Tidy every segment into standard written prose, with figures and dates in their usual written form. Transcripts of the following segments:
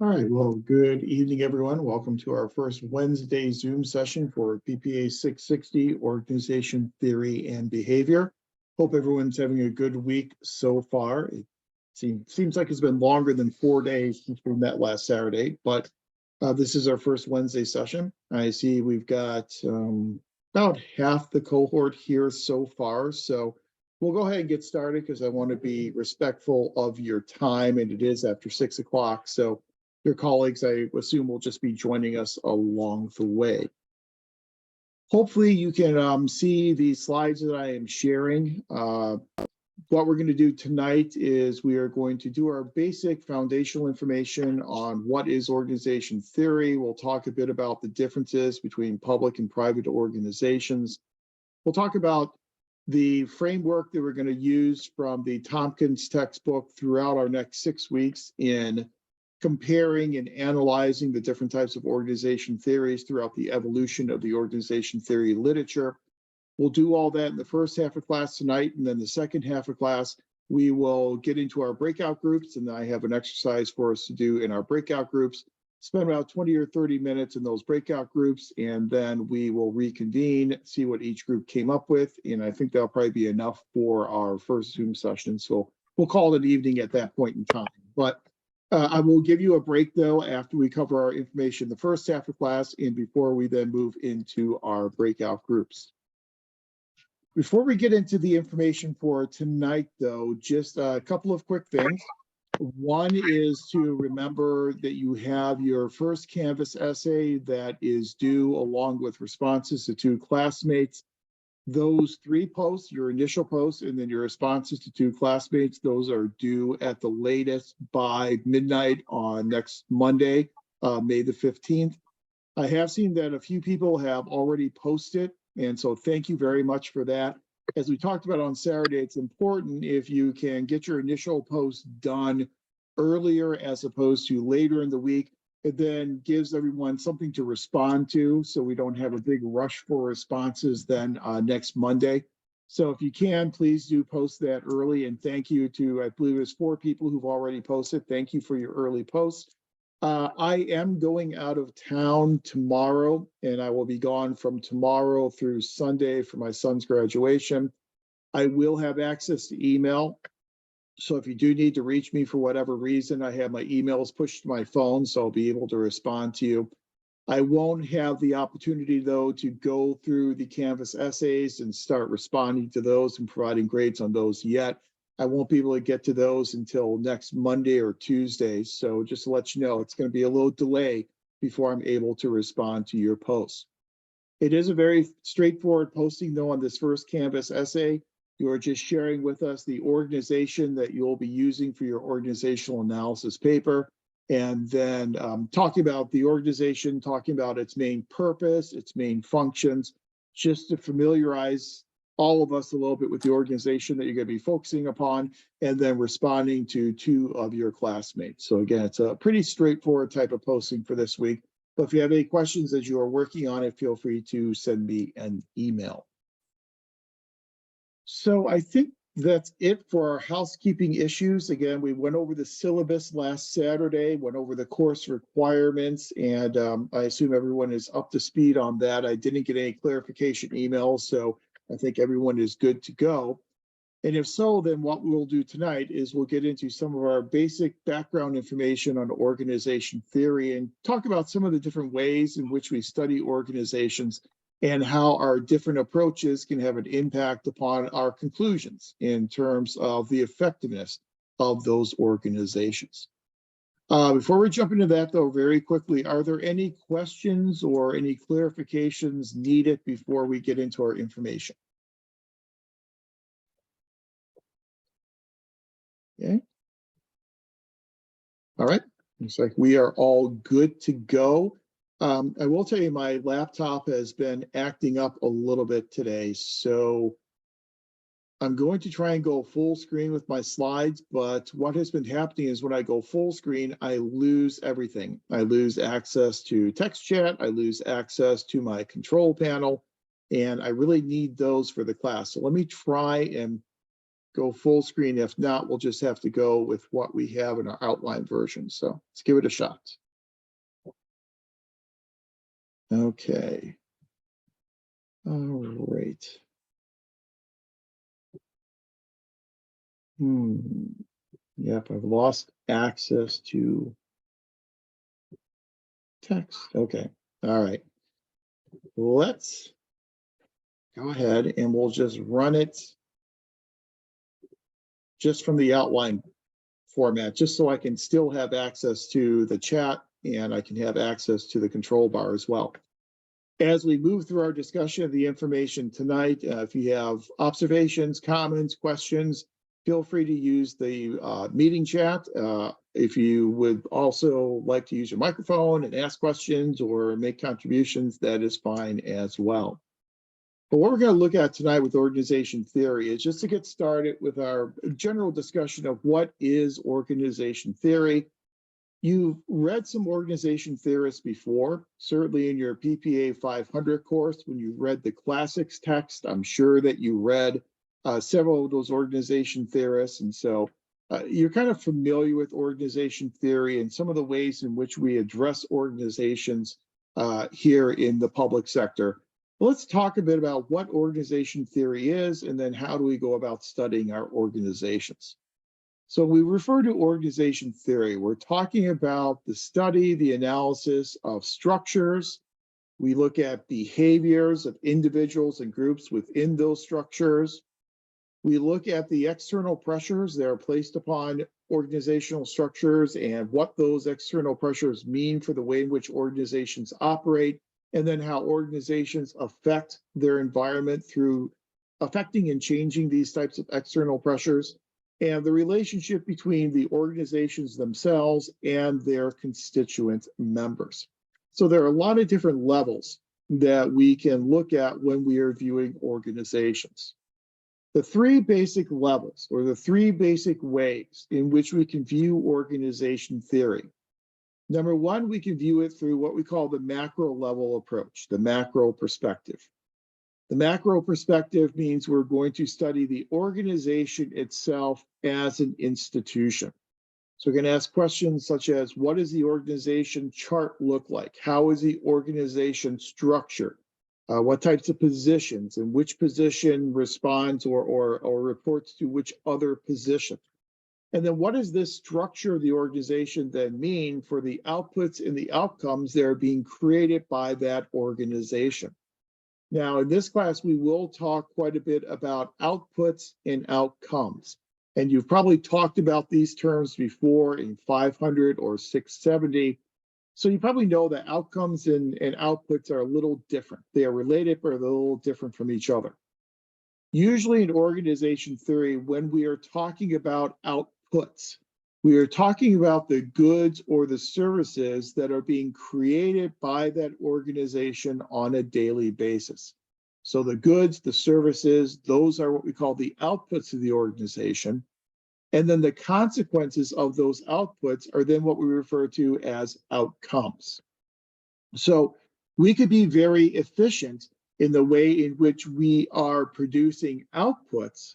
All right, well, good evening, everyone. Welcome to our first Wednesday Zoom session for PPA 660, Organization Theory and Behavior. Hope everyone's having a good week so far. It seems like it's been longer than 4 days since we met last Saturday, but this is our first Wednesday session. I see we've got about half the cohort here so far, so we'll go ahead and get started because I want to be respectful of your time, and it is after 6 o'clock, so your colleagues, I assume, will just be joining us along the way. Hopefully you can see the slides that I am sharing. What we're going to do tonight is we are going to do our basic foundational information on what is organization theory. We'll talk a bit about the differences between public and private organizations. We'll talk about the framework that we're going to use from the Tompkins textbook throughout our next 6 weeks in comparing and analyzing the different types of organization theories throughout the evolution of the organization theory literature. We'll do all that in the first half of class tonight, and then the second half of class, we will get into our breakout groups, and I have an exercise for us to do in our breakout groups. Spend about 20 or 30 minutes in those breakout groups, and then we will reconvene, see what each group came up with, and I think that'll probably be enough for our first Zoom session, so we'll call it an evening at that point in time. But I will give you a break, though, after we cover our information the first half of class and before we then move into our breakout groups. Before we get into the information for tonight, though, just a couple of quick things. One is to remember that you have your first Canvas essay that is due along with responses to 2 classmates. Those 3 posts, your initial posts and then your responses to 2 classmates, those are due at the latest by midnight on next Monday, May the 15th. I have seen that a few people have already posted, and so thank you very much for that. As we talked about on Saturday, it's important if you can get your initial post done earlier as opposed to later in the week. It then gives everyone something to respond to, so we don't have a big rush for responses then next Monday. So if you can, please do post that early, and thank you to, I believe it's 4 people who've already posted. Thank you for your early post. I am going out of town tomorrow, and I will be gone from tomorrow through Sunday for my son's graduation. I will have access to email. So if you do need to reach me for whatever reason, I have my emails pushed to my phone, so I'll be able to respond to you. I won't have the opportunity, though, to go through the Canvas essays and start responding to those and providing grades on those yet. I won't be able to get to those until next Monday or Tuesday. So just to let you know, it's going to be a little delay before I'm able to respond to your posts. It is a very straightforward posting, though, on this first Canvas essay. You are just sharing with us the organization that you'll be using for your organizational analysis paper, and then talking about the organization, talking about its main purpose, its main functions, just to familiarize all of us a little bit with the organization that you're going to be focusing upon, and then responding to 2 of your classmates. So again, it's a pretty straightforward type of posting for this week. But if you have any questions as you are working on it, feel free to send me an email. So I think that's it for our housekeeping issues. Again, we went over the syllabus last Saturday, went over the course requirements, and I assume everyone is up to speed on that. I didn't get any clarification emails, so I think everyone is good to go. And if so, then what we'll do tonight is we'll get into some of our basic background information on organization theory and talk about some of the different ways in which we study organizations and how our different approaches can have an impact upon our conclusions in terms of the effectiveness of those organizations. Before we jump into that, though, very quickly, are there any questions or any clarifications needed before we get into our information? Okay. All right. Looks like we are all good to go. I will tell you, my laptop has been acting up a little bit today, so I'm going to try and go full screen with my slides, but what has been happening is when I go full screen, I lose everything. I lose access to text chat, I lose access to my control panel, and I really need those for the class. So let me try and go full screen. If not, we'll just have to go with what we have in our outline version. So let's give it a shot. Okay. All right. Yep, I've lost access to text. Okay. All right. Let's go ahead and we'll just run it just from the outline format, just so I can still have access to the chat and I can have access to the control bar as well. As we move through our discussion of the information tonight, if you have observations, comments, questions, feel free to use the meeting chat. If you would also like to use your microphone and ask questions or make contributions, that is fine as well. But what we're going to look at tonight with organization theory is just to get started with our general discussion of what is organization theory. You've read some organization theorists before, certainly in your PPA 500 course, when you read the classics text. I'm sure that you read several of those organization theorists. And so you're kind of familiar with organization theory and some of the ways in which we address organizations here in the public sector. Let's talk a bit about what organization theory is, and then how do we go about studying our organizations. So we refer to organization theory. We're talking about the study, the analysis of structures. We look at behaviors of individuals and groups within those structures. We look at the external pressures that are placed upon organizational structures and what those external pressures mean for the way in which organizations operate, and then how organizations affect their environment through affecting and changing these types of external pressures, and the relationship between the organizations themselves and their constituent members. So there are a lot of different levels that we can look at when we are viewing organizations. The three basic levels, or the three basic ways in which we can view organization theory. Number one, we can view it through what we call the macro level approach, the macro perspective. The macro perspective means we're going to study the organization itself as an institution. So we're going to ask questions such as, what does the organization chart look like? How is the organization structured? What types of positions, and which position responds or reports to which other position? And then what does this structure of the organization then mean for the outputs and the outcomes that are being created by that organization? Now, in this class, we will talk quite a bit about outputs and outcomes. And you've probably talked about these terms before in 500 or 670. So you probably know that outcomes and outputs are a little different. They are related, but they're a little different from each other. Usually in organization theory, when we are talking about outputs, we are talking about the goods or the services that are being created by that organization on a daily basis. So the goods, the services, those are what we call the outputs of the organization. And then the consequences of those outputs are then what we refer to as outcomes. So we could be very efficient in the way in which we are producing outputs,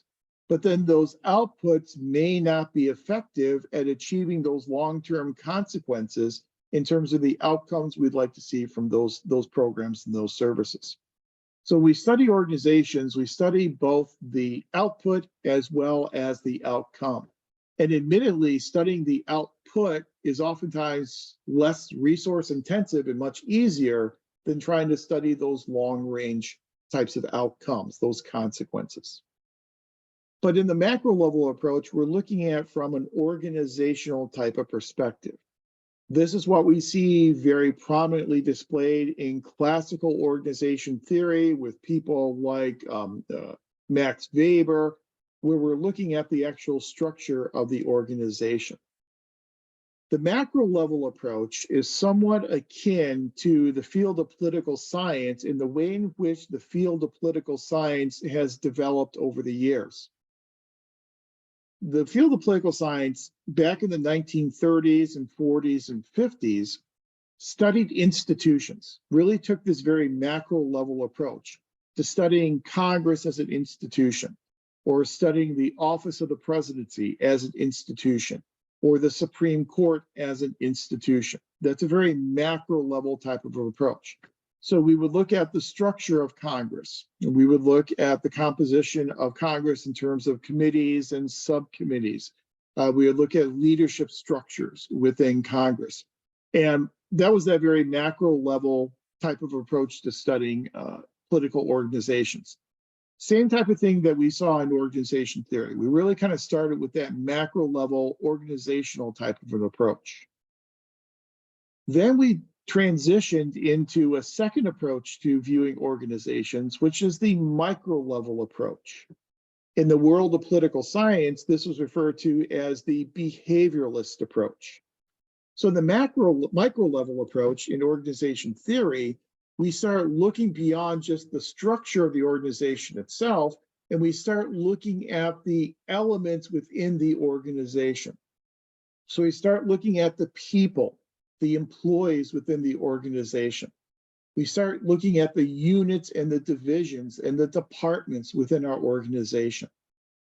but then those outputs may not be effective at achieving those long-term consequences in terms of the outcomes we'd like to see from those programs and those services. So we study organizations, we study both the output as well as the outcome. And admittedly, studying the output is oftentimes less resource intensive and much easier than trying to study those long-range types of outcomes, those consequences. But in the macro level approach, we're looking at from an organizational type of perspective. This is what we see very prominently displayed in classical organization theory with people like Max Weber, where we're looking at the actual structure of the organization. The macro level approach is somewhat akin to the field of political science in the way in which the field of political science has developed over the years. The field of political science back in the 1930s and 40s and 50s studied institutions, really took this very macro level approach to studying Congress as an institution. or studying the office of the presidency as an institution, or the Supreme Court as an institution. That's a very macro level type of approach. So we would look at the structure of Congress, and we would look at the composition of Congress in terms of committees and subcommittees. We would look at leadership structures within Congress. And that was that very macro level type of approach to studying political organizations. Same type of thing that we saw in organization theory. We really kind of started with that macro level organizational type of an approach. Then we transitioned into a second approach to viewing organizations, which is the micro level approach. In the world of political science, this was referred to as the behavioralist approach. So the micro level approach in organization theory, we start looking beyond just the structure of the organization itself, and we start looking at the elements within the organization. So we start looking at the people, the employees within the organization. We start looking at the units and the divisions and the departments within our organization.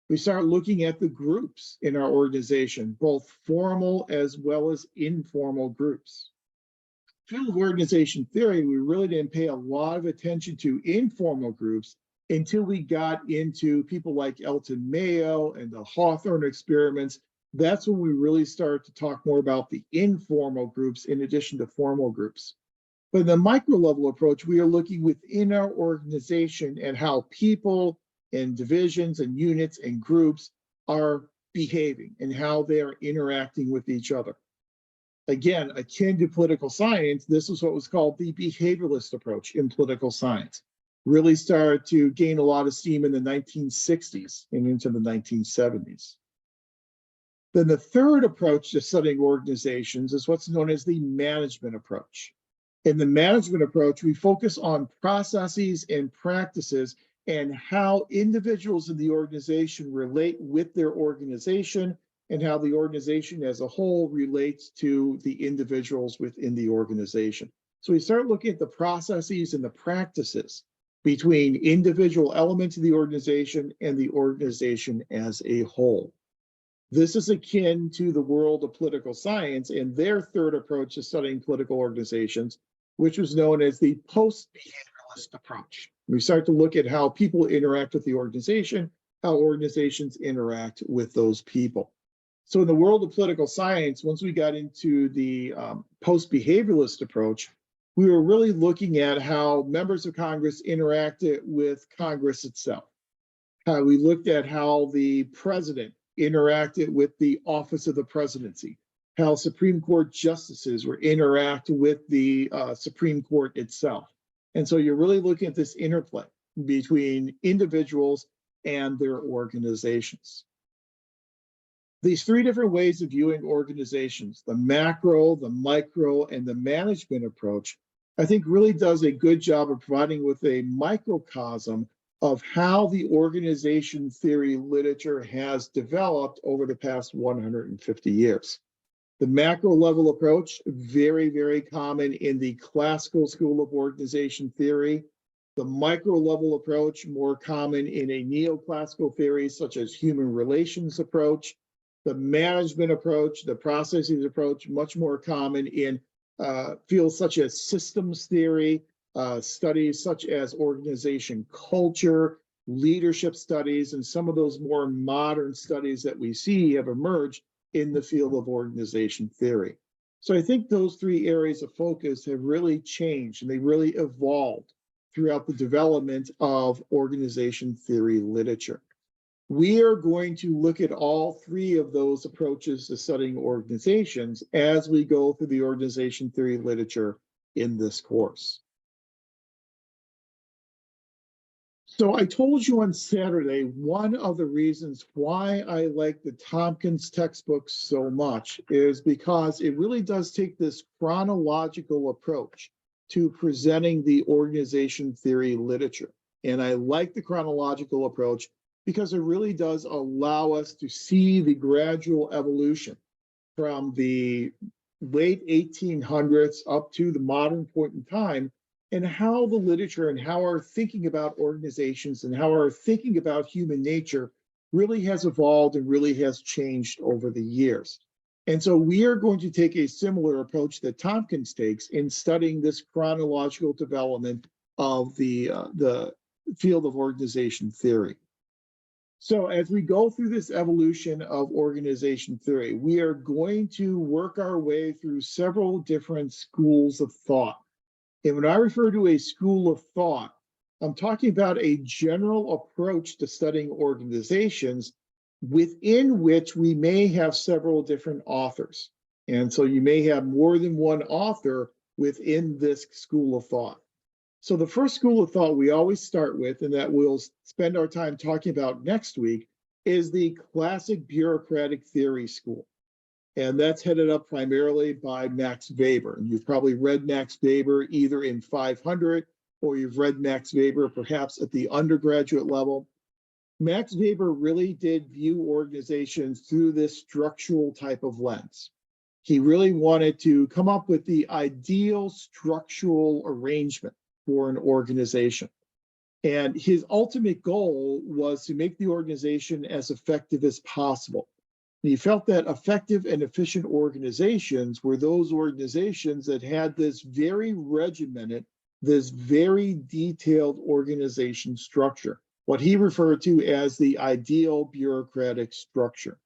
We start looking at the groups in our organization, both formal as well as informal groups. Field of organization theory, we really didn't pay a lot of attention to informal groups until we got into people like Elton Mayo and the Hawthorne experiments. That's when we really start to talk more about the informal groups in addition to formal groups. But in the micro level approach, we are looking within our organization at how people and divisions and units and groups are behaving and how they are interacting with each other. Again, akin to political science, this is what was called the behavioralist approach in political science. Really started to gain a lot of steam in the 1960s and into the 1970s. Then the third approach to studying organizations is what's known as the management approach. In the management approach, we focus on processes and practices and how individuals in the organization relate with their organization and how the organization as a whole relates to the individuals within the organization. So we start looking at the processes and the practices between individual elements of the organization and the organization as a whole. This is akin to the world of political science and their third approach to studying political organizations, which was known as the post-behavioralist approach. We start to look at how people interact with the organization, how organizations interact with those people. So in the world of political science, once we got into the post-behavioralist approach, we were really looking at how members of Congress interacted with Congress itself. We looked at how the president interacted with the office of the presidency, how Supreme Court justices were interact with the Supreme Court itself. And so you're really looking at this interplay between individuals and their organizations. These three different ways of viewing organizations, the macro, the micro, and the management approach, I think really does a good job of providing with a microcosm of how the organization theory literature has developed over the past 150 years. The macro level approach, very, very common in the classical school of organization theory. The micro level approach, more common in a neoclassical theory such as human relations approach. The management approach, the processes approach, much more common in fields such as systems theory, studies such as organization culture, leadership studies, and some of those more modern studies that we see have emerged in the field of organization theory. So I think those three areas of focus have really changed and they really evolved throughout the development of organization theory literature. We are going to look at all three of those approaches to studying organizations as we go through the organization theory literature in this course. So I told you on Saturday, one of the reasons why I like the Tompkins textbook so much is because it really does take this chronological approach to presenting the organization theory literature. And I like the chronological approach because it really does allow us to see the gradual evolution from the late 1800s up to the modern point in time, and how the literature and how our thinking about organizations and how our thinking about human nature really has evolved and really has changed over the years. And so we are going to take a similar approach that Tompkins takes in studying this chronological development of the field of organization theory. So as we go through this evolution of organization theory, we are going to work our way through several different schools of thought. And when I refer to a school of thought, I'm talking about a general approach to studying organizations within which we may have several different authors. And so you may have more than one author within this school of thought. So the first school of thought we always start with, and that we'll spend our time talking about next week, is the classic bureaucratic theory school. And that's headed up primarily by Max Weber. And you've probably read Max Weber either in 500 or you've read Max Weber perhaps at the undergraduate level. Max Weber really did view organizations through this structural type of lens. He really wanted to come up with the ideal structural arrangement for an organization. And his ultimate goal was to make the organization as effective as possible. And he felt that effective and efficient organizations were those organizations that had this very regimented, this very detailed organization structure, what he referred to as the ideal bureaucratic structure.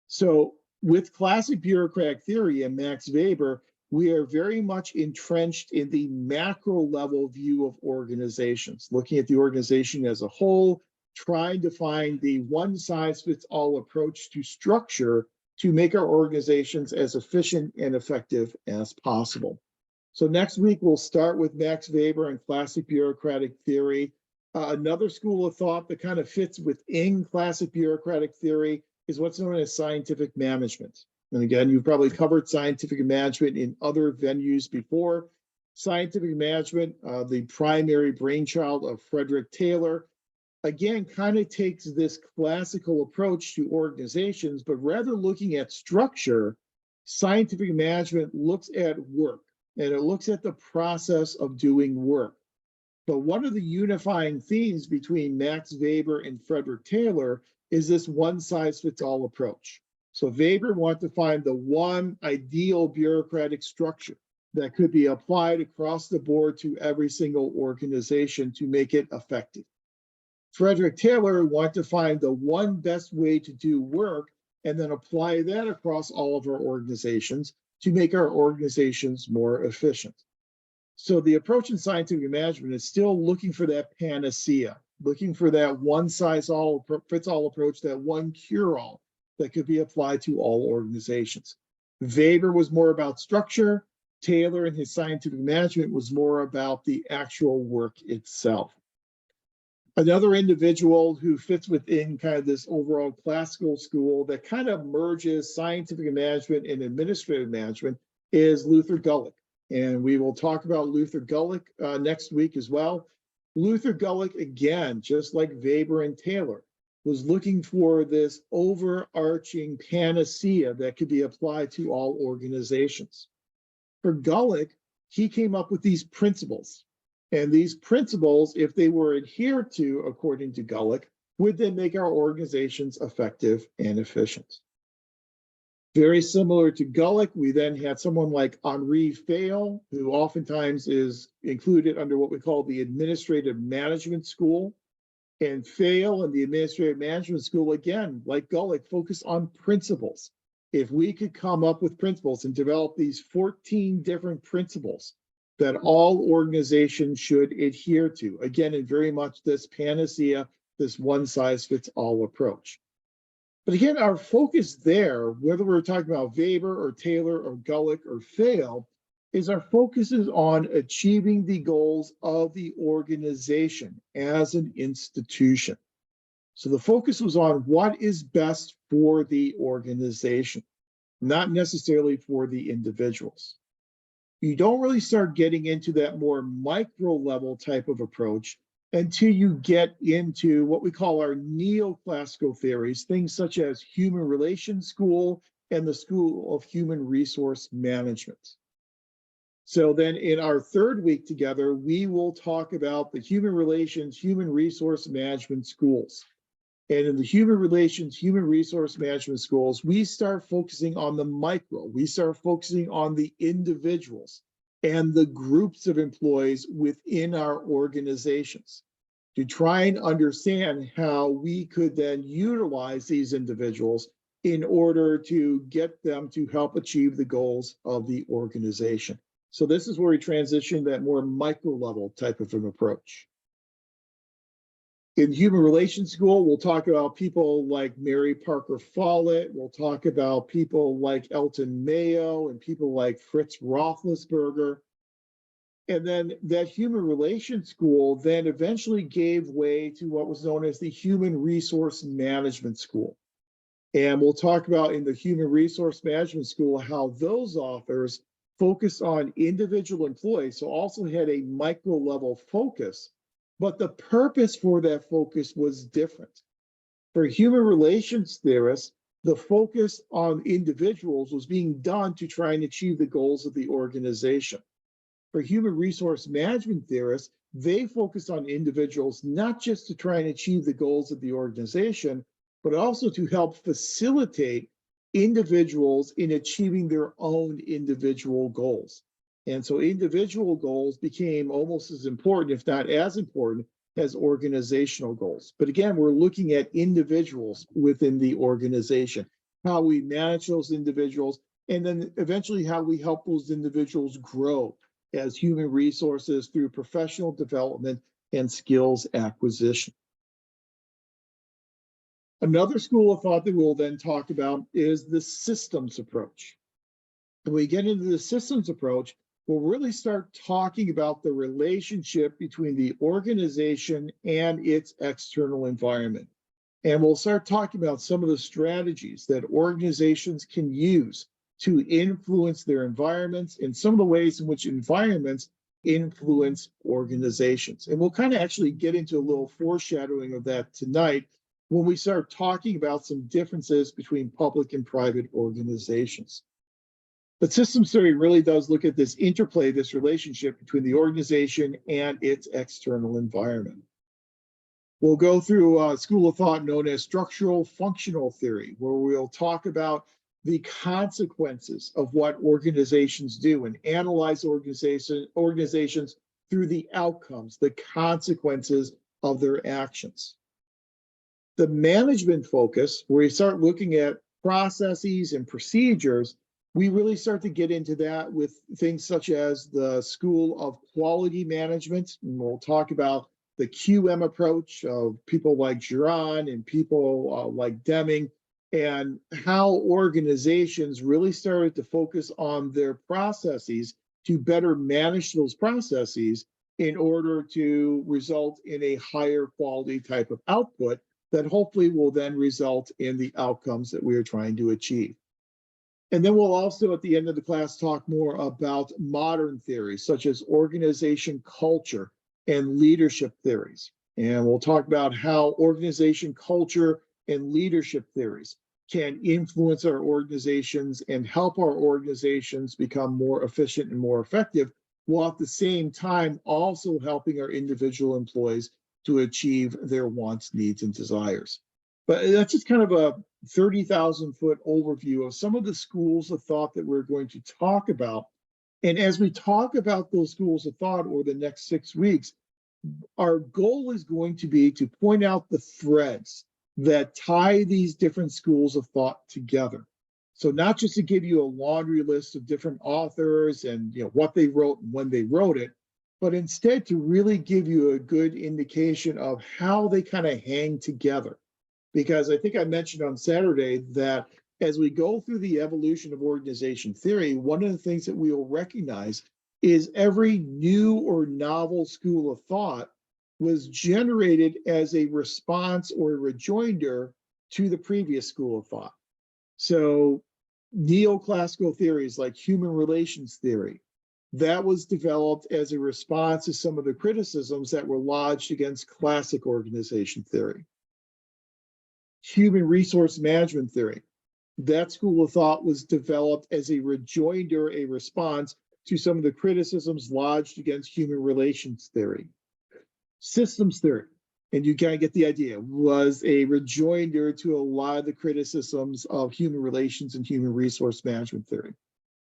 So with classic bureaucratic theory and Max Weber, we are very much entrenched in the macro level view of organizations, looking at the organization as a whole, trying to find the one-size-fits-all approach to structure to make our organizations as efficient and effective as possible. So next week, we'll start with Max Weber and classic bureaucratic theory. Another school of thought that kind of fits within classic bureaucratic theory is what's known as scientific management. And again, you've probably covered scientific management in other venues before. Scientific management, the primary brainchild of Frederick Taylor, again, kind of takes this classical approach to organizations, but rather looking at structure, scientific management looks at work, and it looks at the process of doing work. But one of the unifying themes between Max Weber and Frederick Taylor is this one-size-fits-all approach. So Weber wanted to find the one ideal bureaucratic structure that could be applied across the board to every single organization to make it effective. Frederick Taylor wanted to find the one best way to do work and then apply that across all of our organizations to make our organizations more efficient. So the approach in scientific management is still looking for that panacea, looking for that one-size-fits-all approach, that one cure-all that could be applied to all organizations. Weber was more about structure. Taylor and his scientific management was more about the actual work itself. Another individual who fits within kind of this overall classical school that kind of merges scientific management and administrative management is Luther Gulick. And we will talk about Luther Gulick next week as well. Luther Gulick, again, just like Weber and Taylor, was looking for this overarching panacea that could be applied to all organizations. For Gulick, he came up with these principles. And these principles, if they were adhered to, according to Gulick, would then make our organizations effective and efficient. Very similar to Gulick, we then had someone like Henri Fayolle, who oftentimes is included under what we call the Administrative Management School. And Fayolle and the Administrative Management School, again, like Gulick, focus on principles. If we could come up with principles and develop these 14 different principles that all organizations should adhere to, again, in very much this panacea, this one-size-fits-all approach. But again, our focus there, whether we're talking about Weber or Taylor or Gulick or Fayolle, is our focus is on achieving the goals of the organization as an institution. So the focus was on what is best for the organization, not necessarily for the individuals. You don't really start getting into that more micro level type of approach until you get into what we call our neoclassical theories, things such as human relations school and the School of Human Resource Management. So then in our third week together, we will talk about the human relations, human resource management schools. And in the human relations, human resource management schools, we start focusing on the micro. We start focusing on the individuals and the groups of employees within our organizations to try and understand how we could then utilize these individuals in order to get them to help achieve the goals of the organization. So this is where we transition that more micro level type of an approach. In human relations school, we'll talk about people like Mary Parker Follett. We'll talk about people like Elton Mayo and people like Fritz Roethlisberger. And then that human relations school then eventually gave way to what was known as the human resource management school. And we'll talk about in the human resource management school how those authors focused on individual employees, so also had a micro level focus, but the purpose for that focus was different. For human relations theorists, the focus on individuals was being done to try and achieve the goals of the organization. For human resource management theorists, they focused on individuals not just to try and achieve the goals of the organization, but also to help facilitate individuals in achieving their own individual goals. And so individual goals became almost as important, if not as important, as organizational goals. But again, we're looking at individuals within the organization, how we manage those individuals, and then eventually how we help those individuals grow as human resources through professional development and skills acquisition. Another school of thought that we'll then talk about is the systems approach. When we get into the systems approach, we'll really start talking about the relationship between the organization and its external environment. And we'll start talking about some of the strategies that organizations can use to influence their environments and some of the ways in which environments influence organizations. And we'll kind of actually get into a little foreshadowing of that tonight when we start talking about some differences between public and private organizations. But systems theory really does look at this interplay, this relationship between the organization and its external environment. We'll go through a school of thought known as structural functional theory, where we'll talk about the consequences of what organizations do and analyze organizations through the outcomes, the consequences of their actions. The management focus, where we start looking at processes and procedures, we really start to get into that with things such as the School of Quality Management. And we'll talk about the QM approach of people like Giron and people like Deming, and how organizations really started to focus on their processes to better manage those processes in order to result in a higher quality type of output that hopefully will then result in the outcomes that we are trying to achieve. And then we'll also, at the end of the class, talk more about modern theories, such as organization culture and leadership theories. And we'll talk about how organization culture and leadership theories can influence our organizations and help our organizations become more efficient and more effective, while at the same time also helping our individual employees to achieve their wants, needs, and desires. But that's just kind of a 30,000-foot overview of some of the schools of thought that we're going to talk about. And as we talk about those schools of thought over the next 6 weeks, our goal is going to be to point out the threads that tie these different schools of thought together. So not just to give you a laundry list of different authors and what they wrote and when they wrote it, but instead to really give you a good indication of how they kind of hang together. Because I think I mentioned on Saturday that as we go through the evolution of organization theory, one of the things that we will recognize is every new or novel school of thought was generated as a response or a rejoinder to the previous school of thought. So neoclassical theories like human relations theory, that was developed as a response to some of the criticisms that were lodged against classic organization theory. Human resource management theory, that school of thought was developed as a rejoinder, a response to some of the criticisms lodged against human relations theory. Systems theory, And you kind of get the idea, was a rejoinder to a lot of the criticisms of human relations and human resource management theory.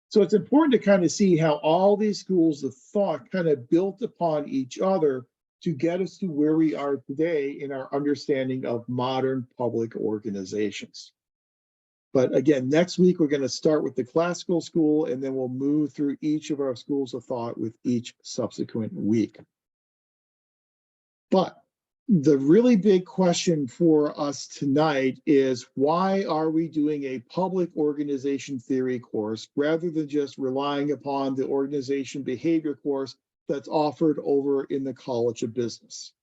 So it's important to kind of see how all these schools of thought kind of built upon each other to get us to where we are today in our understanding of modern public organizations. But again, next week, we're going to start with the classical school, and then we'll move through each of our schools of thought with each subsequent week. But the really big question for us tonight is, why are we doing a public organization theory course rather than just relying upon the organization behavior course that's offered over in the College of Business?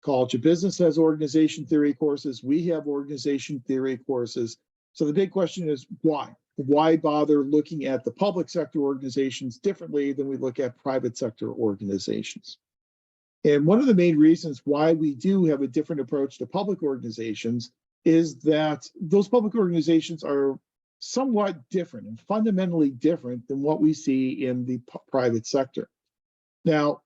College of Business has organization theory courses. We have organization theory courses. So the big question is, why? Why bother looking at the public sector organizations differently than we look at private sector organizations? And one of the main reasons why we do have a different approach to public organizations is that those public organizations are somewhat different and fundamentally different than what we see in the private sector. Now,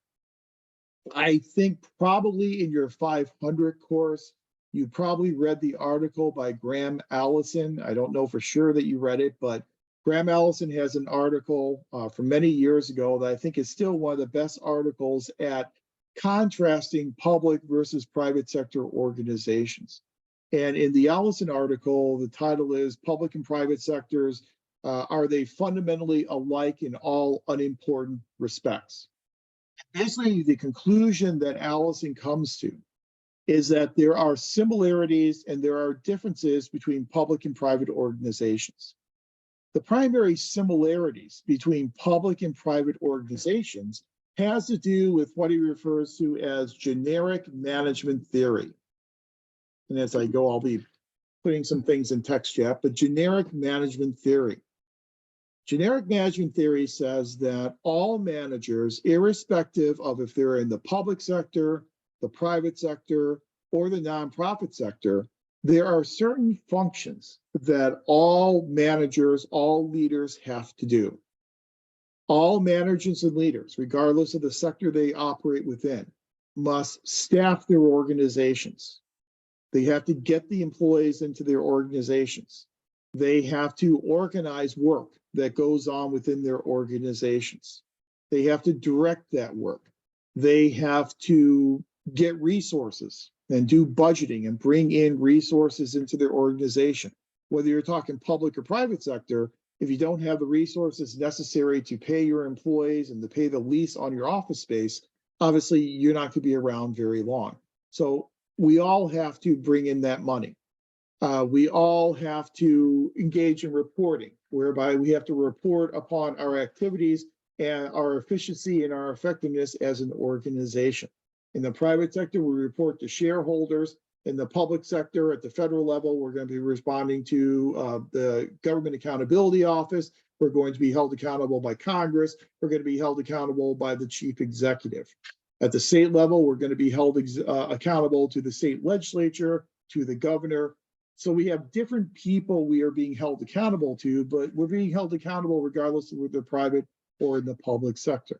I think probably in your 500 course, you probably read the article by Graham Allison. I don't know for sure that you read it, but Graham Allison has an article from many years ago that I think is still one of the best articles at contrasting public versus private sector organizations. And in the Allison article, the title is Public and Private Sectors, Are They Fundamentally Alike in All Unimportant Respects? Basically, the conclusion that Allison comes to is that there are similarities and there are differences between public and private organizations. The primary similarities between public and private organizations has to do with what he refers to as generic management theory. And as I go, I'll be putting some things in text chat, but generic management theory. Generic management theory says that all managers, irrespective of if they're in the public sector, the private sector, or the nonprofit sector, there are certain functions that all managers, all leaders have to do. All managers and leaders, regardless of the sector they operate within, must staff their organizations. They have to get the employees into their organizations. They have to organize work that goes on within their organizations. They have to direct that work. They have to get resources and do budgeting and bring in resources into their organization. Whether you're talking public or private sector, if you don't have the resources necessary to pay your employees and to pay the lease on your office space, obviously you're not going to be around very long. So we all have to bring in that money. We all have to engage in reporting, whereby we have to report upon our activities and our efficiency and our effectiveness as an organization. In the private sector, we report to shareholders. In the public sector, at the federal level, we're going to be responding to the Government Accountability Office. We're going to be held accountable by Congress. We're going to be held accountable by the chief executive. At the state level, we're going to be held accountable to the state legislature, to the governor. So we have different people we are being held accountable to, but we're being held accountable regardless of whether they're private or in the public sector.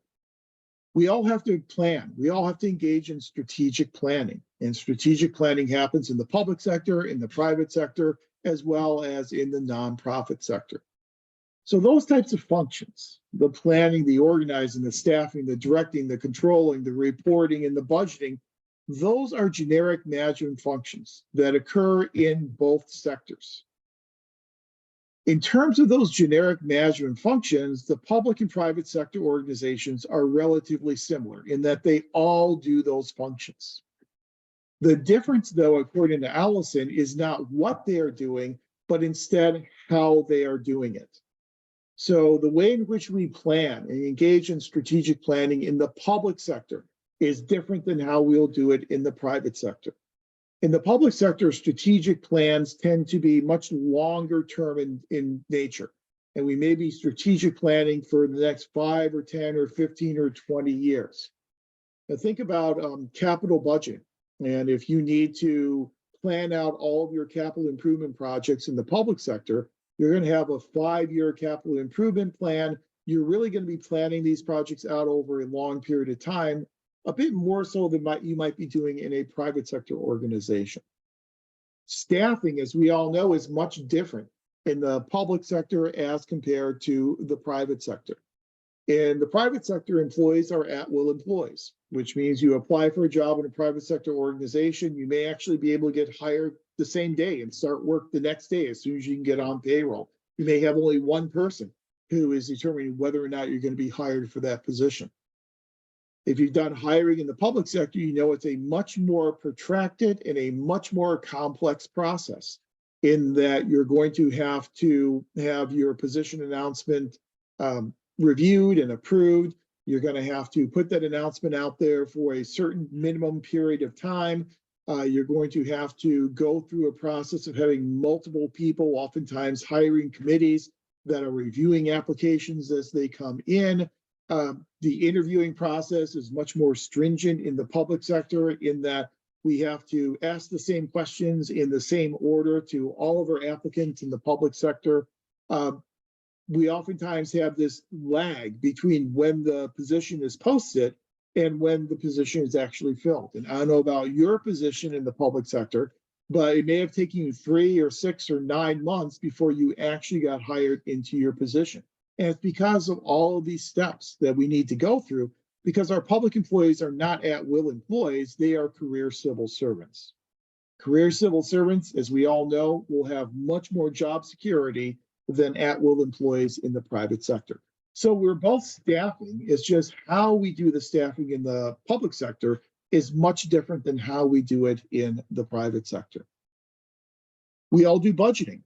We all have to plan. We all have to engage in strategic planning. And strategic planning happens in the public sector, in the private sector, as well as in the nonprofit sector. So those types of functions, the planning, the organizing, the staffing, the directing, the controlling, the reporting, and the budgeting, those are generic management functions that occur in both sectors. In terms of those generic management functions, the public and private sector organizations are relatively similar in that they all do those functions. The difference, though, according to Allison, is not what they are doing, but instead how they are doing it. So the way in which we plan and engage in strategic planning in the public sector is different than how we'll do it in the private sector. In the public sector, strategic plans tend to be much longer term in nature. And we may be strategic planning for the next 5 or 10 or 15 or 20 years. Now think about capital budget. And if you need to plan out all of your capital improvement projects in the public sector, you're going to have a 5-year capital improvement plan. You're really going to be planning these projects out over a long period of time. a bit more so than you might be doing in a private sector organization. Staffing, as we all know, is much different in the public sector as compared to the private sector. In the private sector, employees are at-will employees, which means you apply for a job in a private sector organization, you may actually be able to get hired the same day and start work the next day as soon as you can get on payroll. You may have only one person who is determining whether or not you're going to be hired for that position. If you've done hiring in the public sector, you know it's a much more protracted and a much more complex process in that you're going to have your position announcement reviewed and approved. You're going to have to put that announcement out there for a certain minimum period of time. You're going to have to go through a process of having multiple people, oftentimes hiring committees that are reviewing applications as they come in. The interviewing process is much more stringent in the public sector in that we have to ask the same questions in the same order to all of our applicants in the public sector. We oftentimes have this lag between when the position is posted and when the position is actually filled. And I don't know about your position in the public sector, but it may have taken you 3 or 6 or 9 months before you actually got hired into your position. And it's because of all of these steps that we need to go through, because our public employees are not at-will employees, they are career civil servants. Career civil servants, as we all know, will have much more job security than at-will employees in the private sector. So we're both staffing, it's just how we do the staffing in the public sector is much different than how we do it in the private sector. We all do budgeting.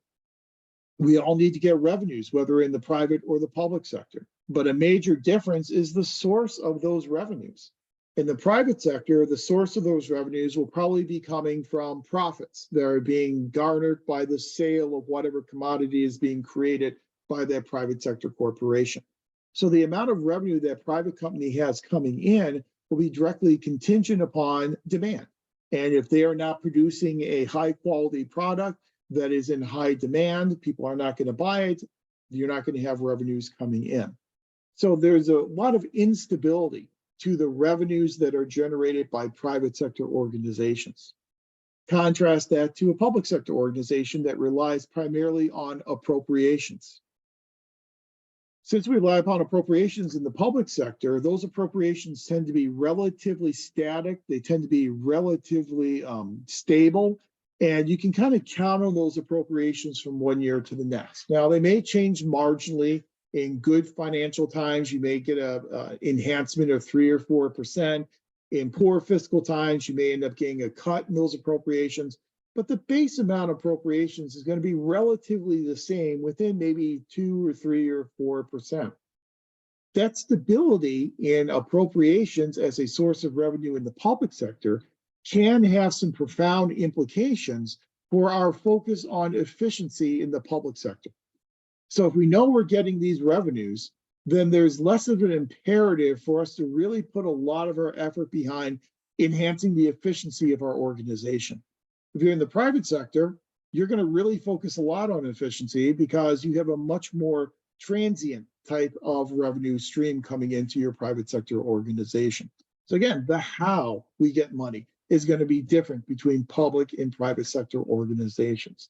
We all need to get revenues, whether in the private or the public sector. But a major difference is the source of those revenues. In the private sector, the source of those revenues will probably be coming from profits that are being garnered by the sale of whatever commodity is being created by that private sector corporation. So the amount of revenue that private company has coming in will be directly contingent upon demand. And if they are not producing a high quality product that is in high demand, people are not going to buy it, you're not going to have revenues coming in. So there's a lot of instability to the revenues that are generated by private sector organizations. Contrast that to a public sector organization that relies primarily on appropriations. Since we rely upon appropriations in the public sector, those appropriations tend to be relatively static. They tend to be relatively stable, and you can kind of count on those appropriations from one year to the next. Now, they may change marginally. In good financial times, you may get an enhancement of 3 or 4%. In poor fiscal times, you may end up getting a cut in those appropriations. But the base amount of appropriations is going to be relatively the same within maybe 2 or 3 or 4%. That stability in appropriations as a source of revenue in the public sector can have some profound implications for our focus on efficiency in the public sector. So if we know we're getting these revenues, then there's less of an imperative for us to really put a lot of our effort behind enhancing the efficiency of our organization. If you're in the private sector, you're going to really focus a lot on efficiency because you have a much more transient type of revenue stream coming into your private sector organization. So again, the how we get money is going to be different between public and private sector organizations.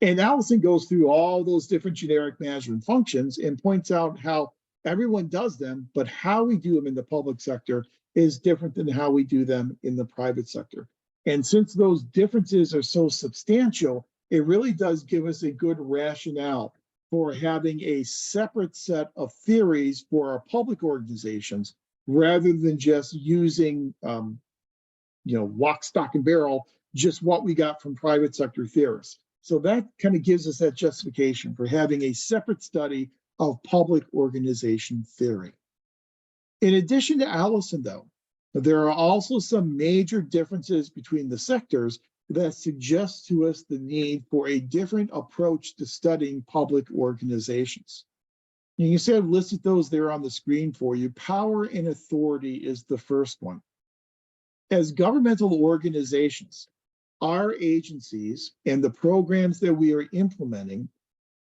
And Allison goes through all those different generic management functions and points out how everyone does them, but how we do them in the public sector is different than how we do them in the private sector. And since those differences are so substantial, it really does give us a good rationale for having a separate set of theories for our public organizations, rather than just using, lock, stock, and barrel, just what we got from private sector theorists. So that kind of gives us that justification for having a separate study of public organization theory. In addition to Allison, though, there are also some major differences between the sectors that suggest to us the need for a different approach to studying public organizations. You can see I've listed those there on the screen for you. Power and authority is the first one. As governmental organizations, our agencies and the programs that we are implementing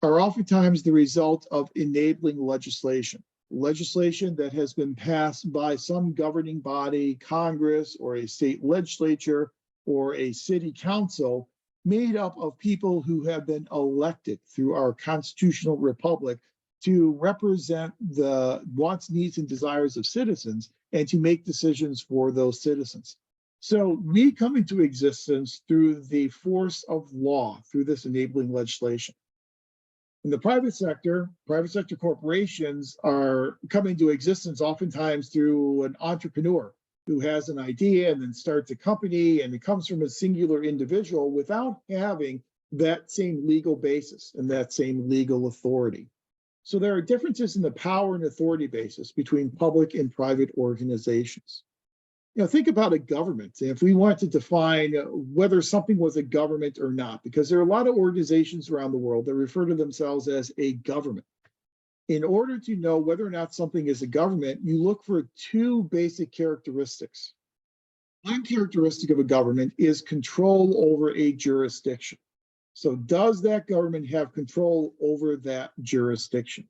are oftentimes the result of enabling legislation, legislation that has been passed by some governing body, Congress, or a state legislature, or a city council, made up of people who have been elected through our constitutional republic to represent the wants, needs, and desires of citizens and to make decisions for those citizens. So we come into existence through the force of law, through this enabling legislation. In the private sector corporations are coming to existence oftentimes through an entrepreneur who has an idea and then starts a company, and it comes from a singular individual without having that same legal basis and that same legal authority. So there are differences in the power and authority basis between public and private organizations. Think about a government. If we want to define whether something was a government or not, because there are a lot of organizations around the world that refer to themselves as a government. In order to know whether or not something is a government, you look for two basic characteristics. One characteristic of a government is control over a jurisdiction. So does that government have control over that jurisdiction?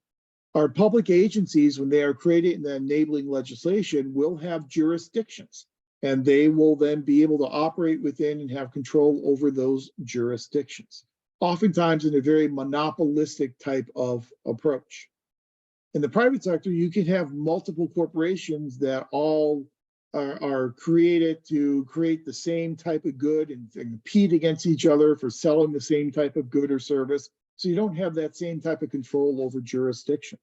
Our public agencies, when they are created in the enabling legislation, will have jurisdictions, and they will then be able to operate within and have control over those jurisdictions, oftentimes in a very monopolistic type of approach. In the private sector, you can have multiple corporations that all are created to create the same type of good and compete against each other for selling the same type of good or service. So you don't have that same type of control over jurisdiction.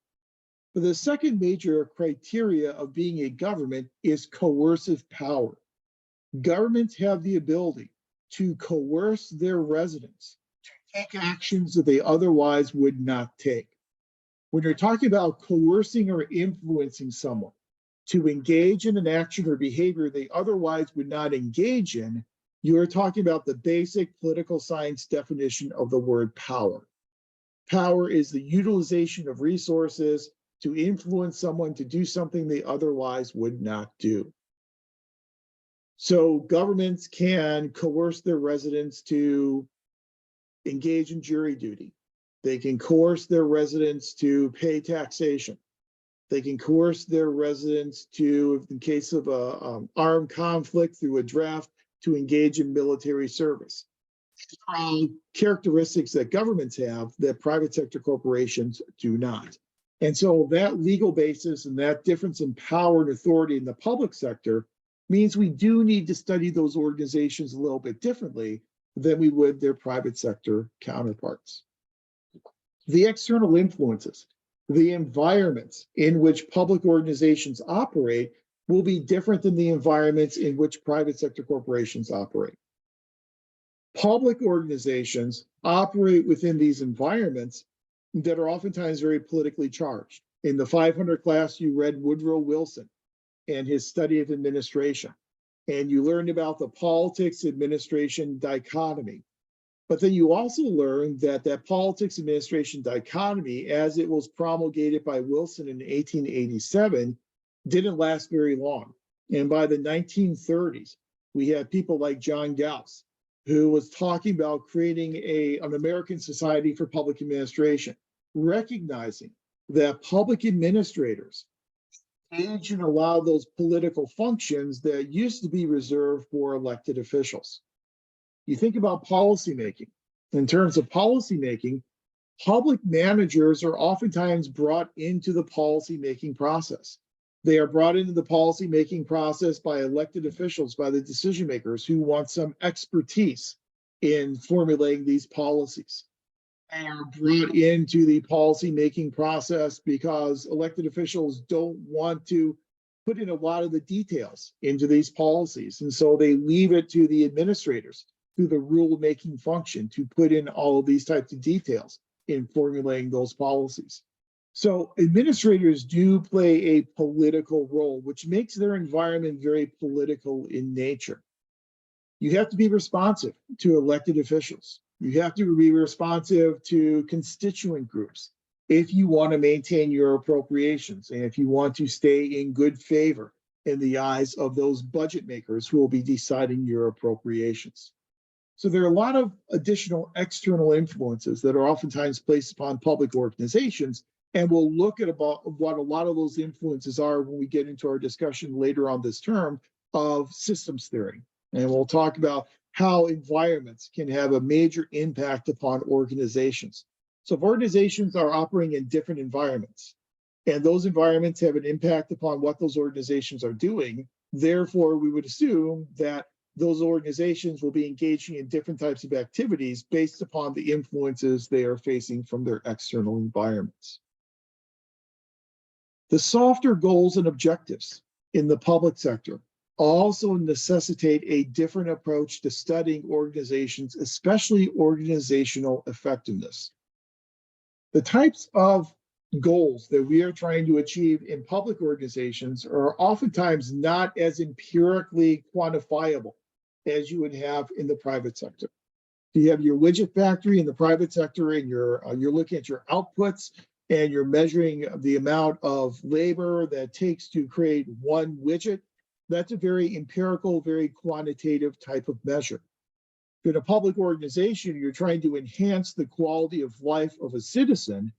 But the second major criteria of being a government is coercive power. Governments have the ability to coerce their residents to take actions that they otherwise would not take. When you're talking about coercing or influencing someone to engage in an action or behavior they otherwise would not engage in, you're talking about the basic political science definition of the word power. Power is the utilization of resources to influence someone to do something they otherwise would not do. So governments can coerce their residents to engage in jury duty. They can coerce their residents to pay taxation. They can coerce their residents to, in case of a armed conflict through a draft, to engage in military service. Characteristics that governments have that private sector corporations do not. And so that legal basis and that difference in power and authority in the public sector means we do need to study those organizations a little bit differently than we would their private sector counterparts. The external influences, the environments in which public organizations operate will be different than the environments in which private sector corporations operate. Public organizations operate within these environments that are oftentimes very politically charged. In the 500 class, you read Woodrow Wilson and his study of administration, and you learned about the politics administration dichotomy. But then you also learned that that politics administration dichotomy, as it was promulgated by Wilson in 1887, didn't last very long. And by the 1930s, we had people like John Gauss, who was talking about creating an American Society for Public Administration, recognizing that public administrators engage in a lot of those political functions that used to be reserved for elected officials. You think about policymaking. In terms of policymaking, public managers are oftentimes brought into the policymaking process. They are brought into the policymaking process by elected officials, by the decision makers who want some expertise in formulating these policies. They are brought into the policymaking process because elected officials don't want to put in a lot of the details into these policies. And so they leave it to the administrators through the rule-making function to put in all of these types of details in formulating those policies. So administrators do play a political role, which makes their environment very political in nature. You have to be responsive to elected officials. You have to be responsive to constituent groups if you want to maintain your appropriations and if you want to stay in good favor in the eyes of those budget makers who will be deciding your appropriations. So there are a lot of additional external influences that are oftentimes placed upon public organizations And we'll look at about what a lot of those influences are when we get into our discussion later on this term of systems theory. And we'll talk about how environments can have a major impact upon organizations. So if organizations are operating in different environments, and those environments have an impact upon what those organizations are doing, therefore we would assume that those organizations will be engaging in different types of activities based upon the influences they are facing from their external environments. The softer goals and objectives in the public sector also necessitate a different approach to studying organizations, especially organizational effectiveness. The types of goals that we are trying to achieve in public organizations are oftentimes not as empirically quantifiable as you would have in the private sector. You have your widget factory in the private sector, and you're looking at your outputs, and you're measuring the amount of labor that it takes to create one widget. That's a very empirical, very quantitative type of measure. In a public organization, you're trying to enhance the quality of life of a citizen.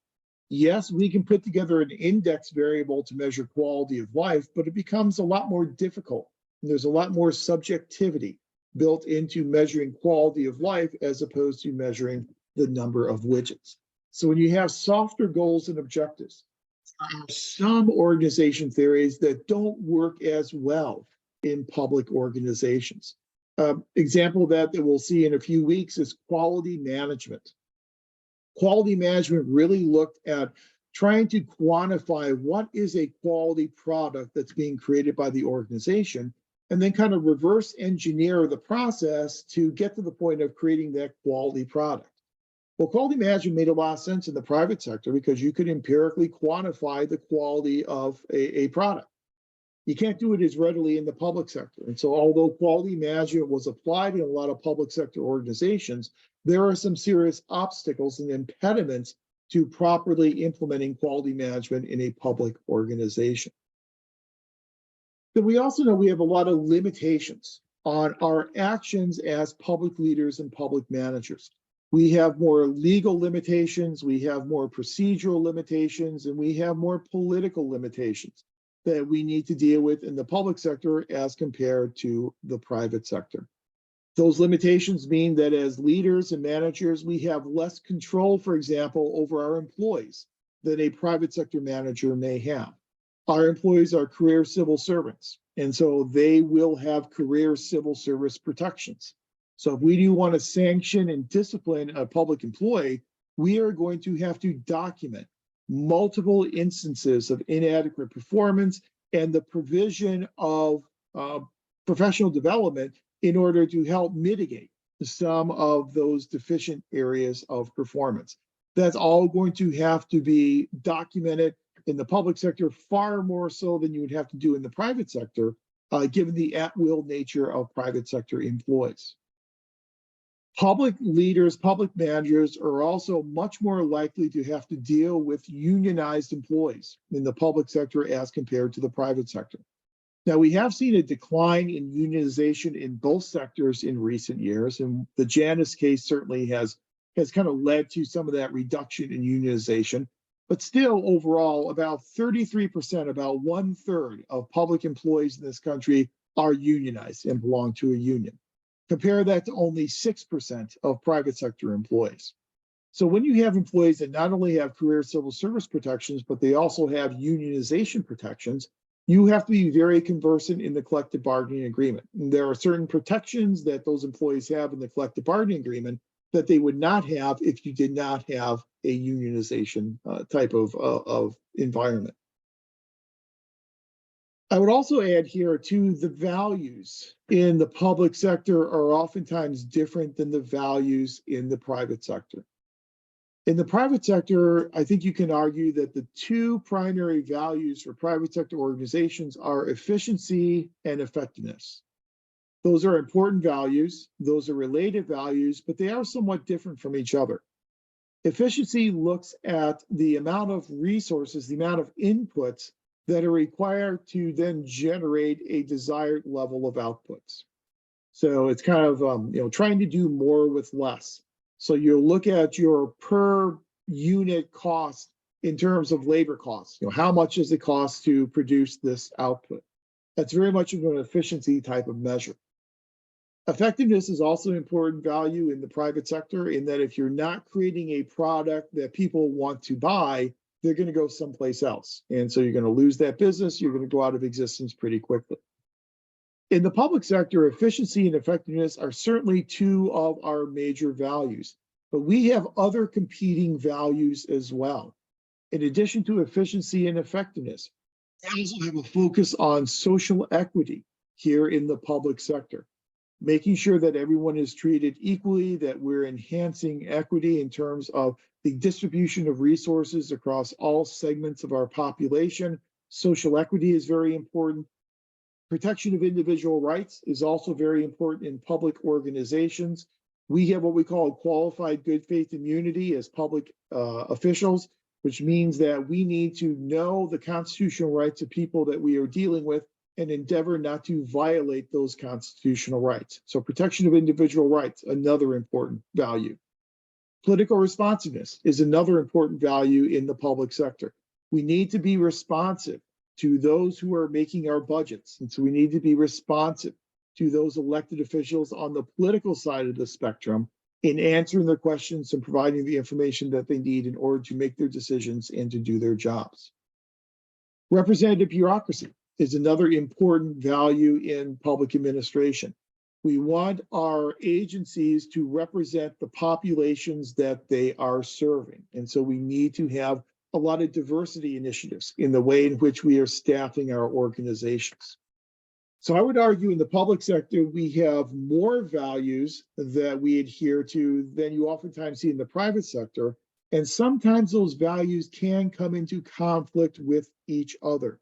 Yes, we can put together an index variable to measure quality of life, but it becomes a lot more difficult. There's a lot more subjectivity built into measuring quality of life as opposed to measuring the number of widgets. So when you have softer goals and objectives, there are some organization theories that don't work as well in public organizations. Example of that we'll see in a few weeks is quality management. Quality management really looked at trying to quantify what is a quality product that's being created by the organization, and then kind of reverse engineer the process to get to the point of creating that quality product. Well, quality management made a lot of sense in the private sector because you could empirically quantify the quality of a product. You can't do it as readily in the public sector. And so although quality management was applied in a lot of public sector organizations, there are some serious obstacles and impediments to properly implementing quality management in a public organization. But we also know we have a lot of limitations on our actions as public leaders and public managers. We have more legal limitations, we have more procedural limitations, and we have more political limitations that we need to deal with in the public sector as compared to the private sector. Those limitations mean that as leaders and managers, we have less control, for example, over our employees than a private sector manager may have. Our employees are career civil servants, and so they will have career civil service protections. So if we do want to sanction and discipline a public employee, we are going to have to document multiple instances of inadequate performance and the provision of professional development in order to help mitigate some of those deficient areas of performance. That's all going to have to be documented in the public sector far more so than you would have to do in the private sector, given the at-will nature of private sector employees. Public leaders, public managers are also much more likely to have to deal with unionized employees in the public sector as compared to the private sector. Now, we have seen a decline in unionization in both sectors in recent years, and the Janus case certainly has kind of led to some of that reduction in unionization. But still, overall, about 33%, about 1/3 of public employees in this country are unionized and belong to a union. Compare that to only 6% of private sector employees. So when you have employees that not only have career civil service protections, but they also have unionization protections, you have to be very conversant in the collective bargaining agreement. And there are certain protections that those employees have in the collective bargaining agreement that they would not have if you did not have a unionization type of environment. I would also add here too, the values in the public sector are oftentimes different than the values in the private sector. In the private sector, I think you can argue that the two primary values for private sector organizations are efficiency and effectiveness. Those are important values, those are related values, but they are somewhat different from each other. Efficiency looks at the amount of resources, the amount of inputs that are required to then generate a desired level of outputs. So it's kind of trying to do more with less. So you'll look at your per unit cost in terms of labor costs. How much does it cost to produce this output? That's very much of an efficiency type of measure. Effectiveness is also an important value in the private sector, in that if you're not creating a product that people want to buy, they're going to go someplace else. And so you're going to lose that business. You're going to go out of existence pretty quickly. In the public sector, efficiency and effectiveness are certainly two of our major values, but we have other competing values as well. In addition to efficiency and effectiveness, we also have a focus on social equity here in the public sector, making sure that everyone is treated equally, that we're enhancing equity in terms of the distribution of resources across all segments of our population. Social equity is very important. Protection of individual rights is also very important in public organizations. We have what we call qualified good faith immunity as public officials, which means that we need to know the constitutional rights of people that we are dealing with and endeavor not to violate those constitutional rights. So protection of individual rights, another important value. Political responsiveness is another important value in the public sector. We need to be responsive to those who are making our budgets. And so we need to be responsive to those elected officials on the political side of the spectrum in answering their questions and providing the information that they need in order to make their decisions and to do their jobs. Representative bureaucracy is another important value in public administration. We want our agencies to represent the populations that they are serving. And so we need to have a lot of diversity initiatives in the way in which we are staffing our organizations. So I would argue in the public sector, we have more values that we adhere to than you oftentimes see in the private sector. And sometimes those values can come into conflict with each other.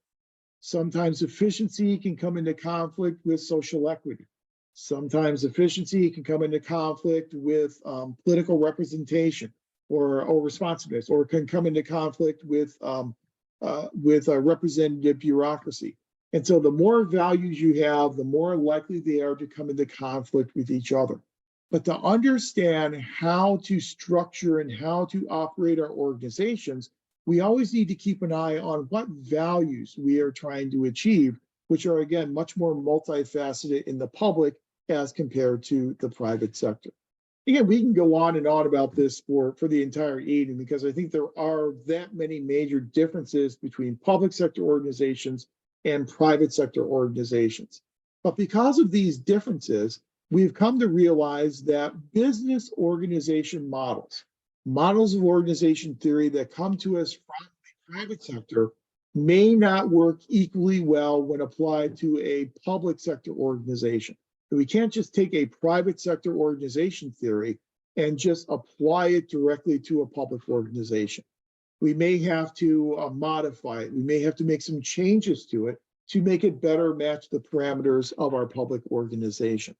Sometimes efficiency can come into conflict with social equity. Sometimes efficiency can come into conflict with political representation or responsiveness, or can come into conflict with representative bureaucracy. And so the more values you have, the more likely they are to come into conflict with each other. But to understand how to structure and how to operate our organizations, we always need to keep an eye on what values we are trying to achieve, which are, again, much more multifaceted in the public as compared to the private sector. Again, we can go on and on about this for the entire evening, because I think there are that many major differences between public sector organizations and private sector organizations. But because of these differences, we've come to realize that business organization models of organization theory that come to us from the private sector may not work equally well when applied to a public sector organization. We can't just take a private sector organization theory and just apply it directly to a public organization. We may have to modify it. We may have to make some changes to it to make it better match the parameters of our public organization.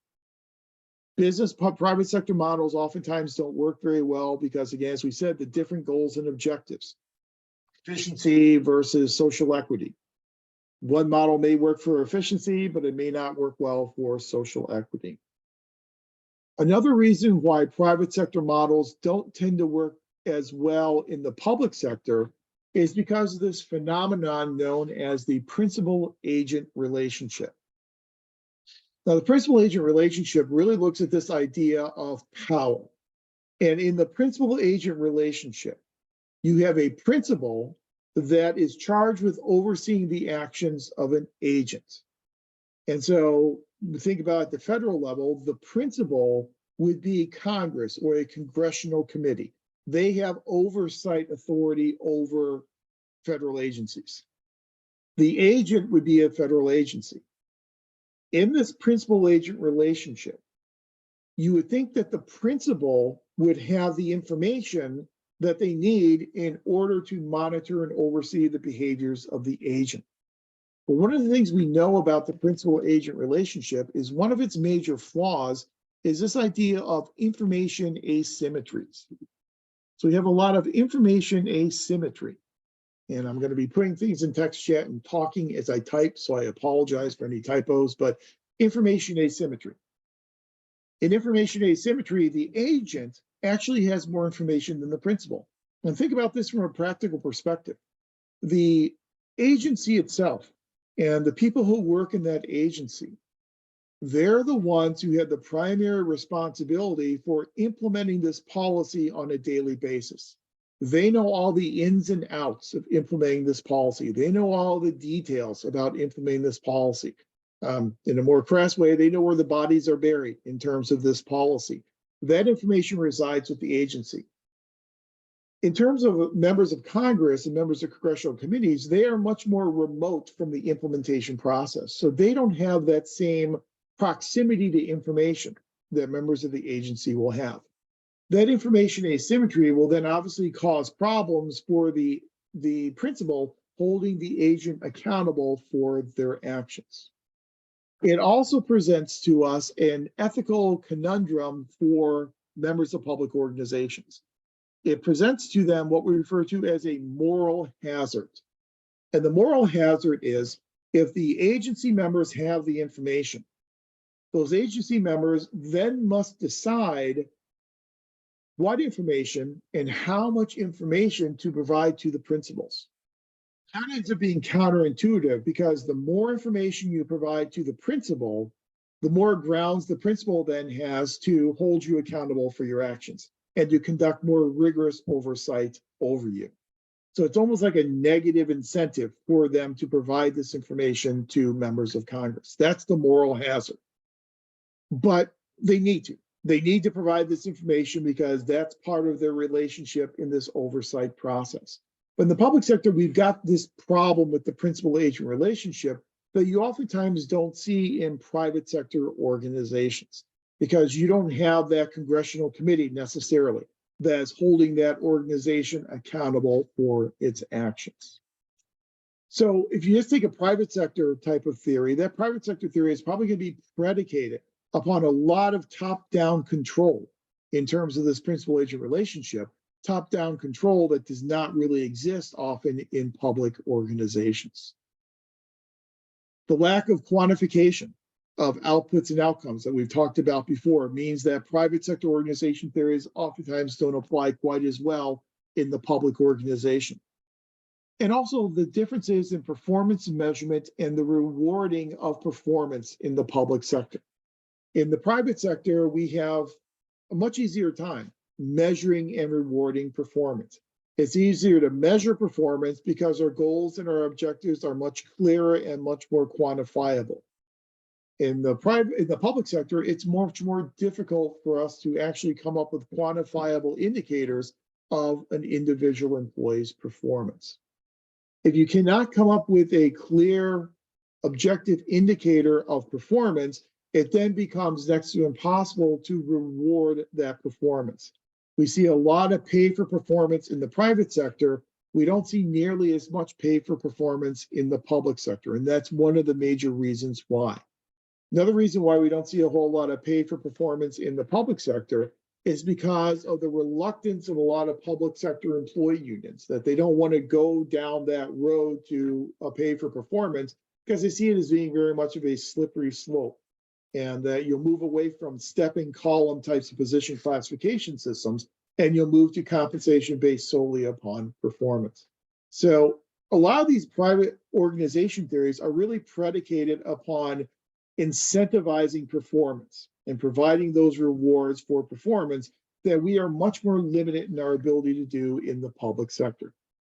Private sector models oftentimes don't work very well because, again, as we said, the different goals and objectives. Efficiency versus social equity. One model may work for efficiency, but it may not work well for social equity. Another reason why private sector models don't tend to work as well in the public sector is because of this phenomenon known as the principal-agent relationship. Now, the principal-agent relationship really looks at this idea of power. And in the principal-agent relationship, you have a principal that is charged with overseeing the actions of an agent. And so think about at the federal level, the principal would be Congress or a congressional committee. They have oversight authority over federal agencies. The agent would be a federal agency. In this principal-agent relationship, you would think that the principal would have the information that they need in order to monitor and oversee the behaviors of the agent. But one of the things we know about the principal-agent relationship is one of its major flaws is this idea of information asymmetries. So we have a lot of information asymmetry. And I'm going to be putting things in text chat and talking as I type, so I apologize for any typos, but information asymmetry. In information asymmetry, the agent actually has more information than the principal. And think about this from a practical perspective. The agency itself and the people who work in that agency, they're the ones who have the primary responsibility for implementing this policy on a daily basis. They know all the ins and outs of implementing this policy. They know all the details about implementing this policy. In a more crass way, they know where the bodies are buried in terms of this policy. That information resides with the agency. In terms of members of Congress and members of congressional committees, they are much more remote from the implementation process. So they don't have that same proximity to information that members of the agency will have. That information asymmetry will then obviously cause problems for the principal holding the agent accountable for their actions. It also presents to us an ethical conundrum for members of public organizations. It presents to them what we refer to as a moral hazard. And the moral hazard is if the agency members have the information, those agency members then must decide what information and how much information to provide to the principals. That ends up being counterintuitive because the more information you provide to the principal, the more grounds the principal then has to hold you accountable for your actions and to conduct more rigorous oversight over you. So it's almost like a negative incentive for them to provide this information to members of Congress. That's the moral hazard. But they need to. They need to provide this information because that's part of their relationship in this oversight process. But in the public sector, we've got this problem with the principal-agent relationship that you oftentimes don't see in private sector organizations because you don't have that congressional committee necessarily that's holding that organization accountable for its actions. So if you just take a private sector type of theory, that private sector theory is probably going to be predicated upon a lot of top-down control in terms of this principal-agent relationship, top-down control that does not really exist often in public organizations. The lack of quantification of outputs and outcomes that we've talked about before means that private sector organization theories oftentimes don't apply quite as well in the public organization. And also the differences in performance measurement and the rewarding of performance in the public sector. In the private sector, we have a much easier time measuring and rewarding performance. It's easier to measure performance because our goals and our objectives are much clearer and much more quantifiable. In the public sector, it's much more difficult for us to actually come up with quantifiable indicators of an individual employee's performance. If you cannot come up with a clear, objective indicator of performance, it then becomes next to impossible to reward that performance. We see a lot of pay for performance in the private sector. We don't see nearly as much pay for performance in the public sector, and that's one of the major reasons why. Another reason why we don't see a whole lot of pay for performance in the public sector is because of the reluctance of a lot of public sector employee unions, that they don't want to go down that road to a pay for performance because they see it as being very much of a slippery slope. And that you'll move away from stepping column types of position classification systems, and you'll move to compensation based solely upon performance. So a lot of these private organization theories are really predicated upon incentivizing performance and providing those rewards for performance that we are much more limited in our ability to do in the public sector.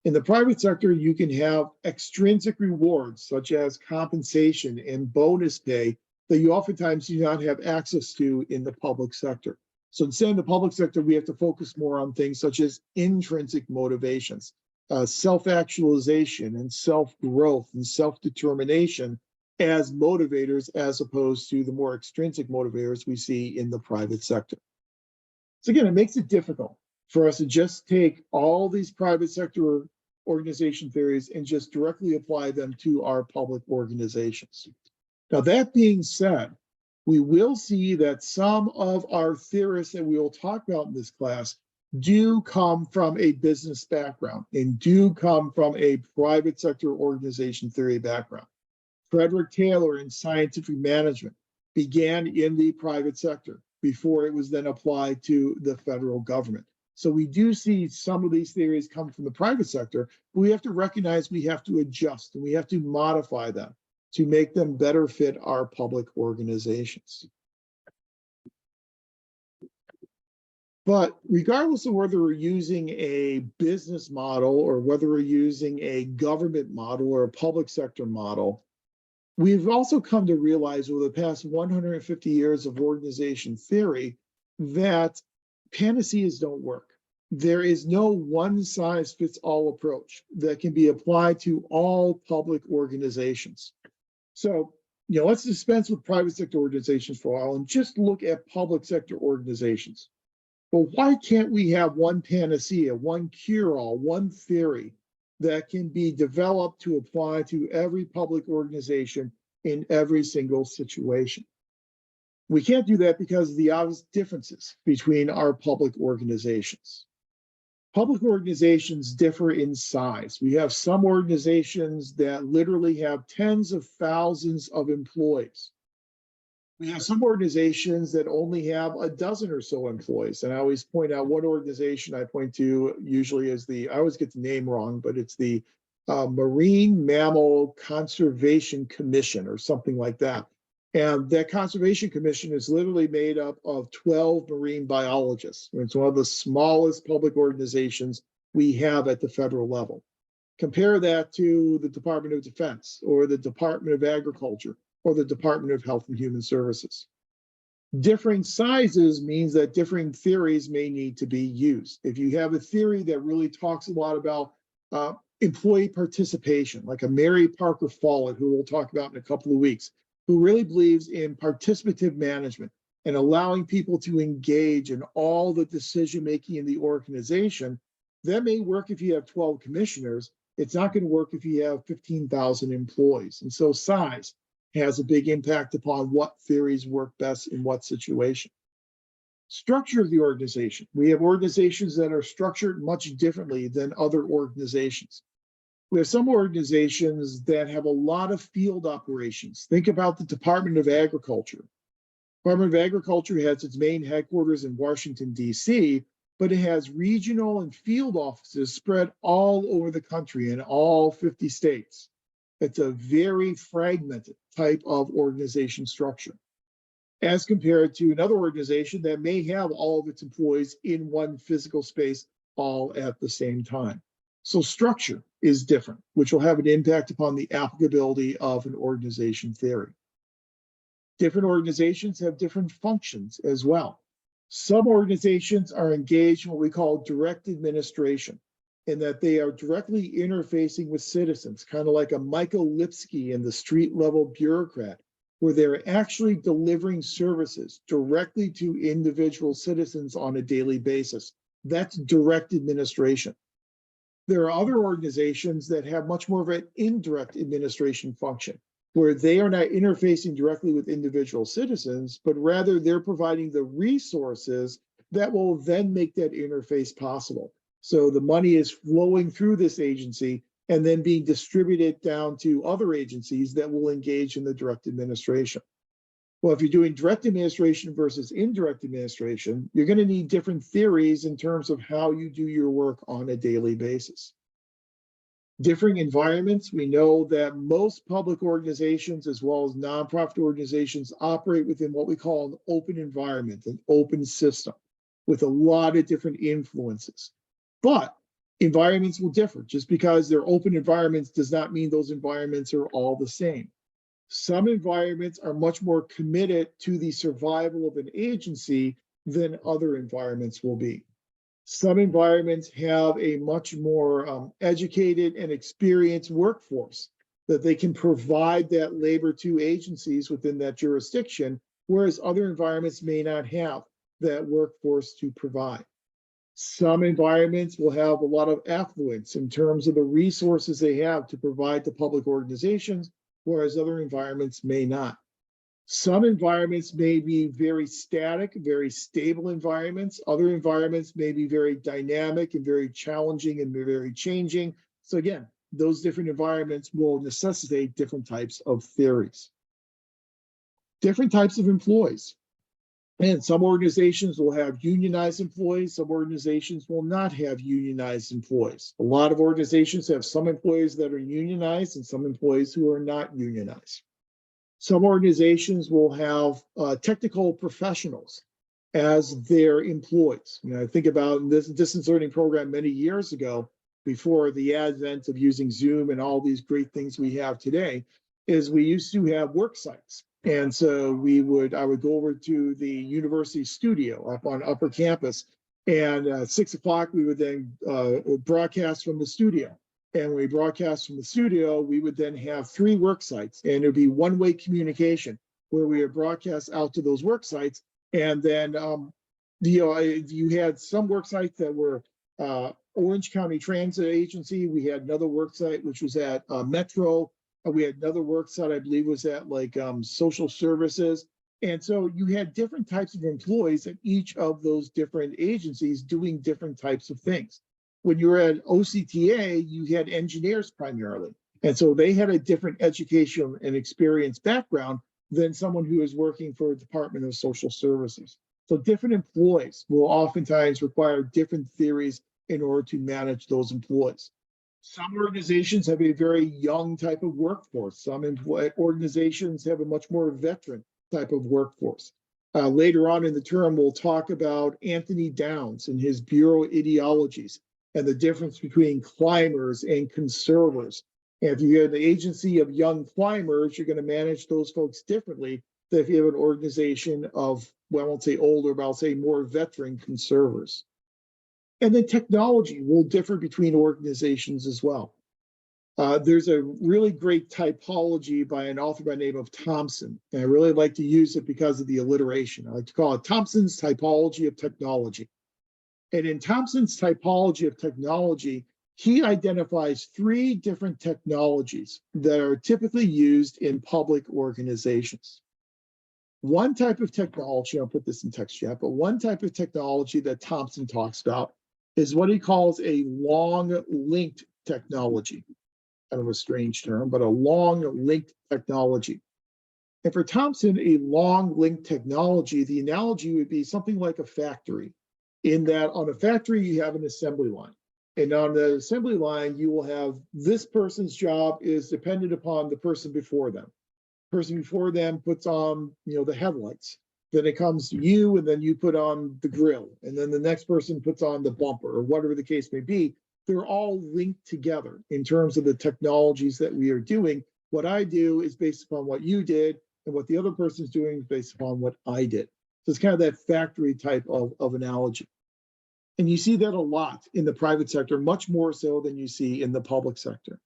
In the private sector, you can have extrinsic rewards such as compensation and bonus pay that you oftentimes do not have access to in the public sector. So instead in the public sector, we have to focus more on things such as intrinsic motivations, self-actualization and self-growth and self-determination as motivators, as opposed to the more extrinsic motivators we see in the private sector. So again, it makes it difficult for us to just take all these private sector organization theories and just directly apply them to our public organizations. Now, that being said, we will see that some of our theorists that we will talk about in this class do come from a business background and do come from a private sector organization theory background. Frederick Taylor in scientific management began in the private sector before it was then applied to the federal government. So we do see some of these theories come from the private sector, but we have to recognize we have to adjust and we have to modify them to make them better fit our public organizations. But regardless of whether we're using a business model or whether we're using a government model or a public sector model, we've also come to realize over the past 150 years of organization theory that panaceas don't work. There is no one-size-fits-all approach that can be applied to all public organizations. So, let's dispense with private sector organizations for a while and just look at public sector organizations. Well, why can't we have one panacea, one cure-all, one theory that can be developed to apply to every public organization in every single situation? We can't do that because of the obvious differences between our public organizations. Public organizations differ in size. We have some organizations that literally have tens of thousands of employees. We have some organizations that only have a dozen or so employees. And I always point out one organization I point to usually is I always get the name wrong, but it's the Marine Mammal Conservation Commission or something like that. And that Conservation Commission is literally made up of 12 marine biologists. It's one of the smallest public organizations we have at the federal level. Compare that to the Department of Defense or the Department of Agriculture or the Department of Health and Human Services. Differing sizes means that differing theories may need to be used. If you have a theory that really talks a lot about employee participation, like a Mary Parker Follett, who we'll talk about in a couple of weeks, who really believes in participative management and allowing people to engage in all the decision-making in the organization, that may work if you have 12 commissioners. It's not going to work if you have 15,000 employees. And so size has a big impact upon what theories work best in what situation. Structure of the organization. We have organizations that are structured much differently than other organizations. We have some organizations that have a lot of field operations. Think about the Department of Agriculture. Department of Agriculture has its main headquarters in Washington, D.C., but it has regional and field offices spread all over the country in all 50 states. It's a very fragmented type of organization structure, as compared to another organization that may have all of its employees in one physical space all at the same time. So structure is different, which will have an impact upon the applicability of an organization theory. Different organizations have different functions as well. Some organizations are engaged in what we call direct administration, in that they are directly interfacing with citizens, kind of like a Michael Lipsky in the street level bureaucrat, where they're actually delivering services directly to individual citizens on a daily basis. That's direct administration. There are other organizations that have much more of an indirect administration function, where they are not interfacing directly with individual citizens, but rather they're providing the resources that will then make that interface possible. So the money is flowing through this agency and then being distributed down to other agencies that will engage in the direct administration. Well, if you're doing direct administration versus indirect administration, you're going to need different theories in terms of how you do your work on a daily basis. Differing environments, we know that most public organizations as well as nonprofit organizations operate within what we call an open environment, an open system with a lot of different influences. But environments will differ. Just because they're open environments does not mean those environments are all the same. Some environments are much more committed to the survival of an agency than other environments will be. Some environments have a much more educated and experienced workforce that they can provide that labor to agencies within that jurisdiction, whereas other environments may not have that workforce to provide. Some environments will have a lot of affluence in terms of the resources they have to provide to public organizations, whereas other environments may not. Some environments may be very static, very stable environments. Other environments may be very dynamic and very challenging and very changing. So again, those different environments will necessitate different types of theories. Different types of employees. And some organizations will have unionized employees, some organizations will not have unionized employees. A lot of organizations have some employees that are unionized and some employees who are not unionized. Some organizations will have technical professionals as their employees. You know, I think about this distance learning program many years ago, before the advent of using Zoom and all these great things we have today, is we used to have work sites. And so I would go over to the university studio up on upper campus, and at 6 o'clock, we would then broadcast from the studio. And when we broadcast from the studio, we would then have 3 work sites, and it would be one-way communication where we would broadcast out to those work sites. And then, you had some work sites that were Orange County Transit Agency. We had another work site, which was at Metro. We had another work site, I believe, was at like social services. And so you had different types of employees at each of those different agencies doing different types of things. When you were at OCTA, you had engineers primarily. And so they had a different education and experience background than someone who is working for a Department of Social Services. So different employees will oftentimes require different theories in order to manage those employees. Some organizations have a very young type of workforce. Some organizations have a much more veteran type of workforce. Later on in the term, we'll talk about Anthony Downs and his bureau ideologies and the difference between climbers and conservers. And if you have an agency of young climbers, you're going to manage those folks differently than if you have an organization of, well, I won't say older, but I'll say more veteran conservers. And then technology will differ between organizations as well. There's a really great typology by an author by the name of Thompson, and I really like to use it because of the alliteration. I like to call it Thompson's typology of technology. And in Thompson's typology of technology, he identifies 3 different technologies that are typically used in public organizations. One type of technology, I'll put this in text chat, but one type of technology that Thompson talks about is what he calls a long linked technology. Kind of a strange term, but a long linked technology. And for Thompson, a long linked technology, the analogy would be something like a factory, in that on a factory, you have an assembly line. And on the assembly line, you will have this person's job is dependent upon the person before them. The person before them puts on, the headlights. Then it comes to you, and then you put on the grill. And then the next person puts on the bumper, or whatever the case may be. They're all linked together in terms of the technologies that we are doing. What I do is based upon what you did, and what the other person's doing is based upon what I did. So it's kind of that factory type of analogy. And you see that a lot in the private sector, much more so than you see in the public sector.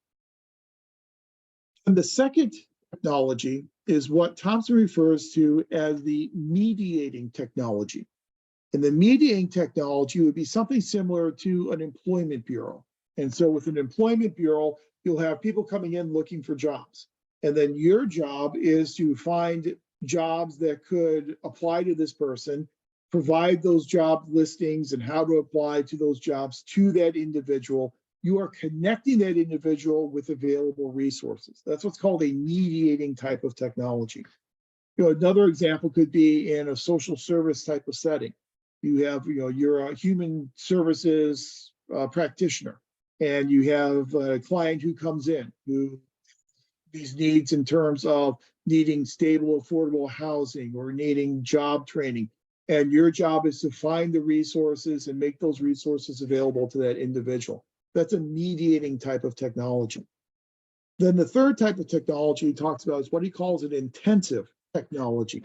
And the second technology is what Thompson refers to as the mediating technology. And the mediating technology would be something similar to an employment bureau. And so with an employment bureau, you'll have people coming in looking for jobs. And then your job is to find jobs that could apply to this person, provide those job listings and how to apply to those jobs to that individual. You are connecting that individual with available resources. That's what's called a mediating type of technology. Another example could be in a social service type of setting. You have, you're a human services practitioner, and you have a client who comes in who these needs in terms of needing stable, affordable housing or needing job training. And your job is to find the resources and make those resources available to that individual. That's a mediating type of technology. Then the third type of technology he talks about is what he calls an intensive technology.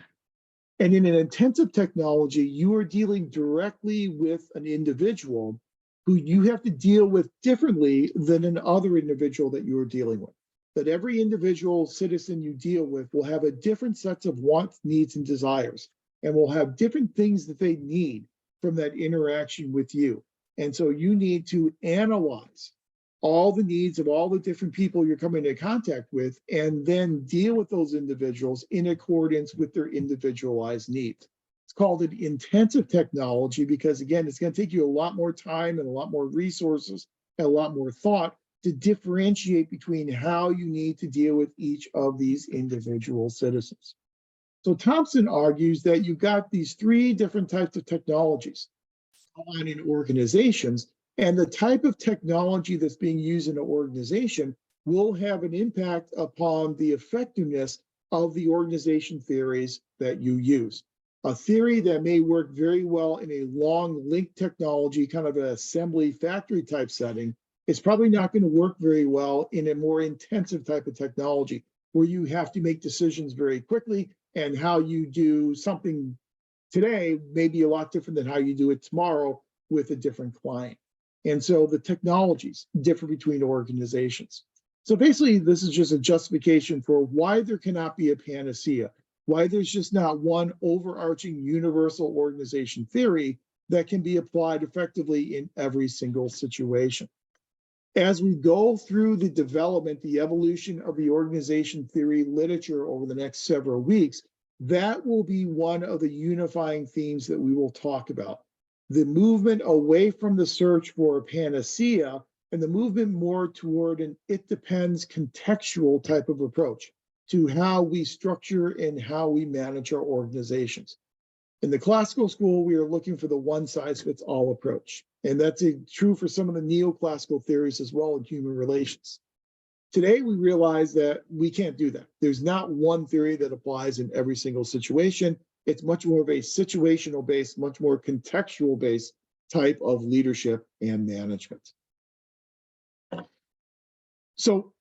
And in an intensive technology, you are dealing directly with an individual who you have to deal with differently than another individual that you are dealing with. That every individual citizen you deal with will have a different sets of wants, needs, and desires, and will have different things that they need from that interaction with you. And so you need to analyze all the needs of all the different people you're coming into contact with, and then deal with those individuals in accordance with their individualized needs. It's called an intensive technology because, again, it's going to take you a lot more time and a lot more resources and a lot more thought to differentiate between how you need to deal with each of these individual citizens. So Thompson argues that you've got these three different types of technologies in organizations, and the type of technology that's being used in an organization will have an impact upon the effectiveness of the organization theories that you use. A theory that may work very well in a long link technology, kind of an assembly factory type setting, is probably not going to work very well in a more intensive type of technology where you have to make decisions very quickly, and how you do something today may be a lot different than how you do it tomorrow with a different client. And so the technologies differ between organizations. So basically, this is just a justification for why there cannot be a panacea, why there's just not one overarching universal organization theory that can be applied effectively in every single situation. As we go through the development, the evolution of the organization theory literature over the next several weeks, that will be one of the unifying themes that we will talk about. The movement away from the search for a panacea and the movement more toward an it depends contextual type of approach to how we structure and how we manage our organizations. In the classical school, we are looking for the one-size-fits-all approach. And that's true for some of the neoclassical theories as well in human relations. Today, we realize that we can't do that. There's not one theory that applies in every single situation. It's much more of a situational-based, much more contextual-based type of leadership and management. So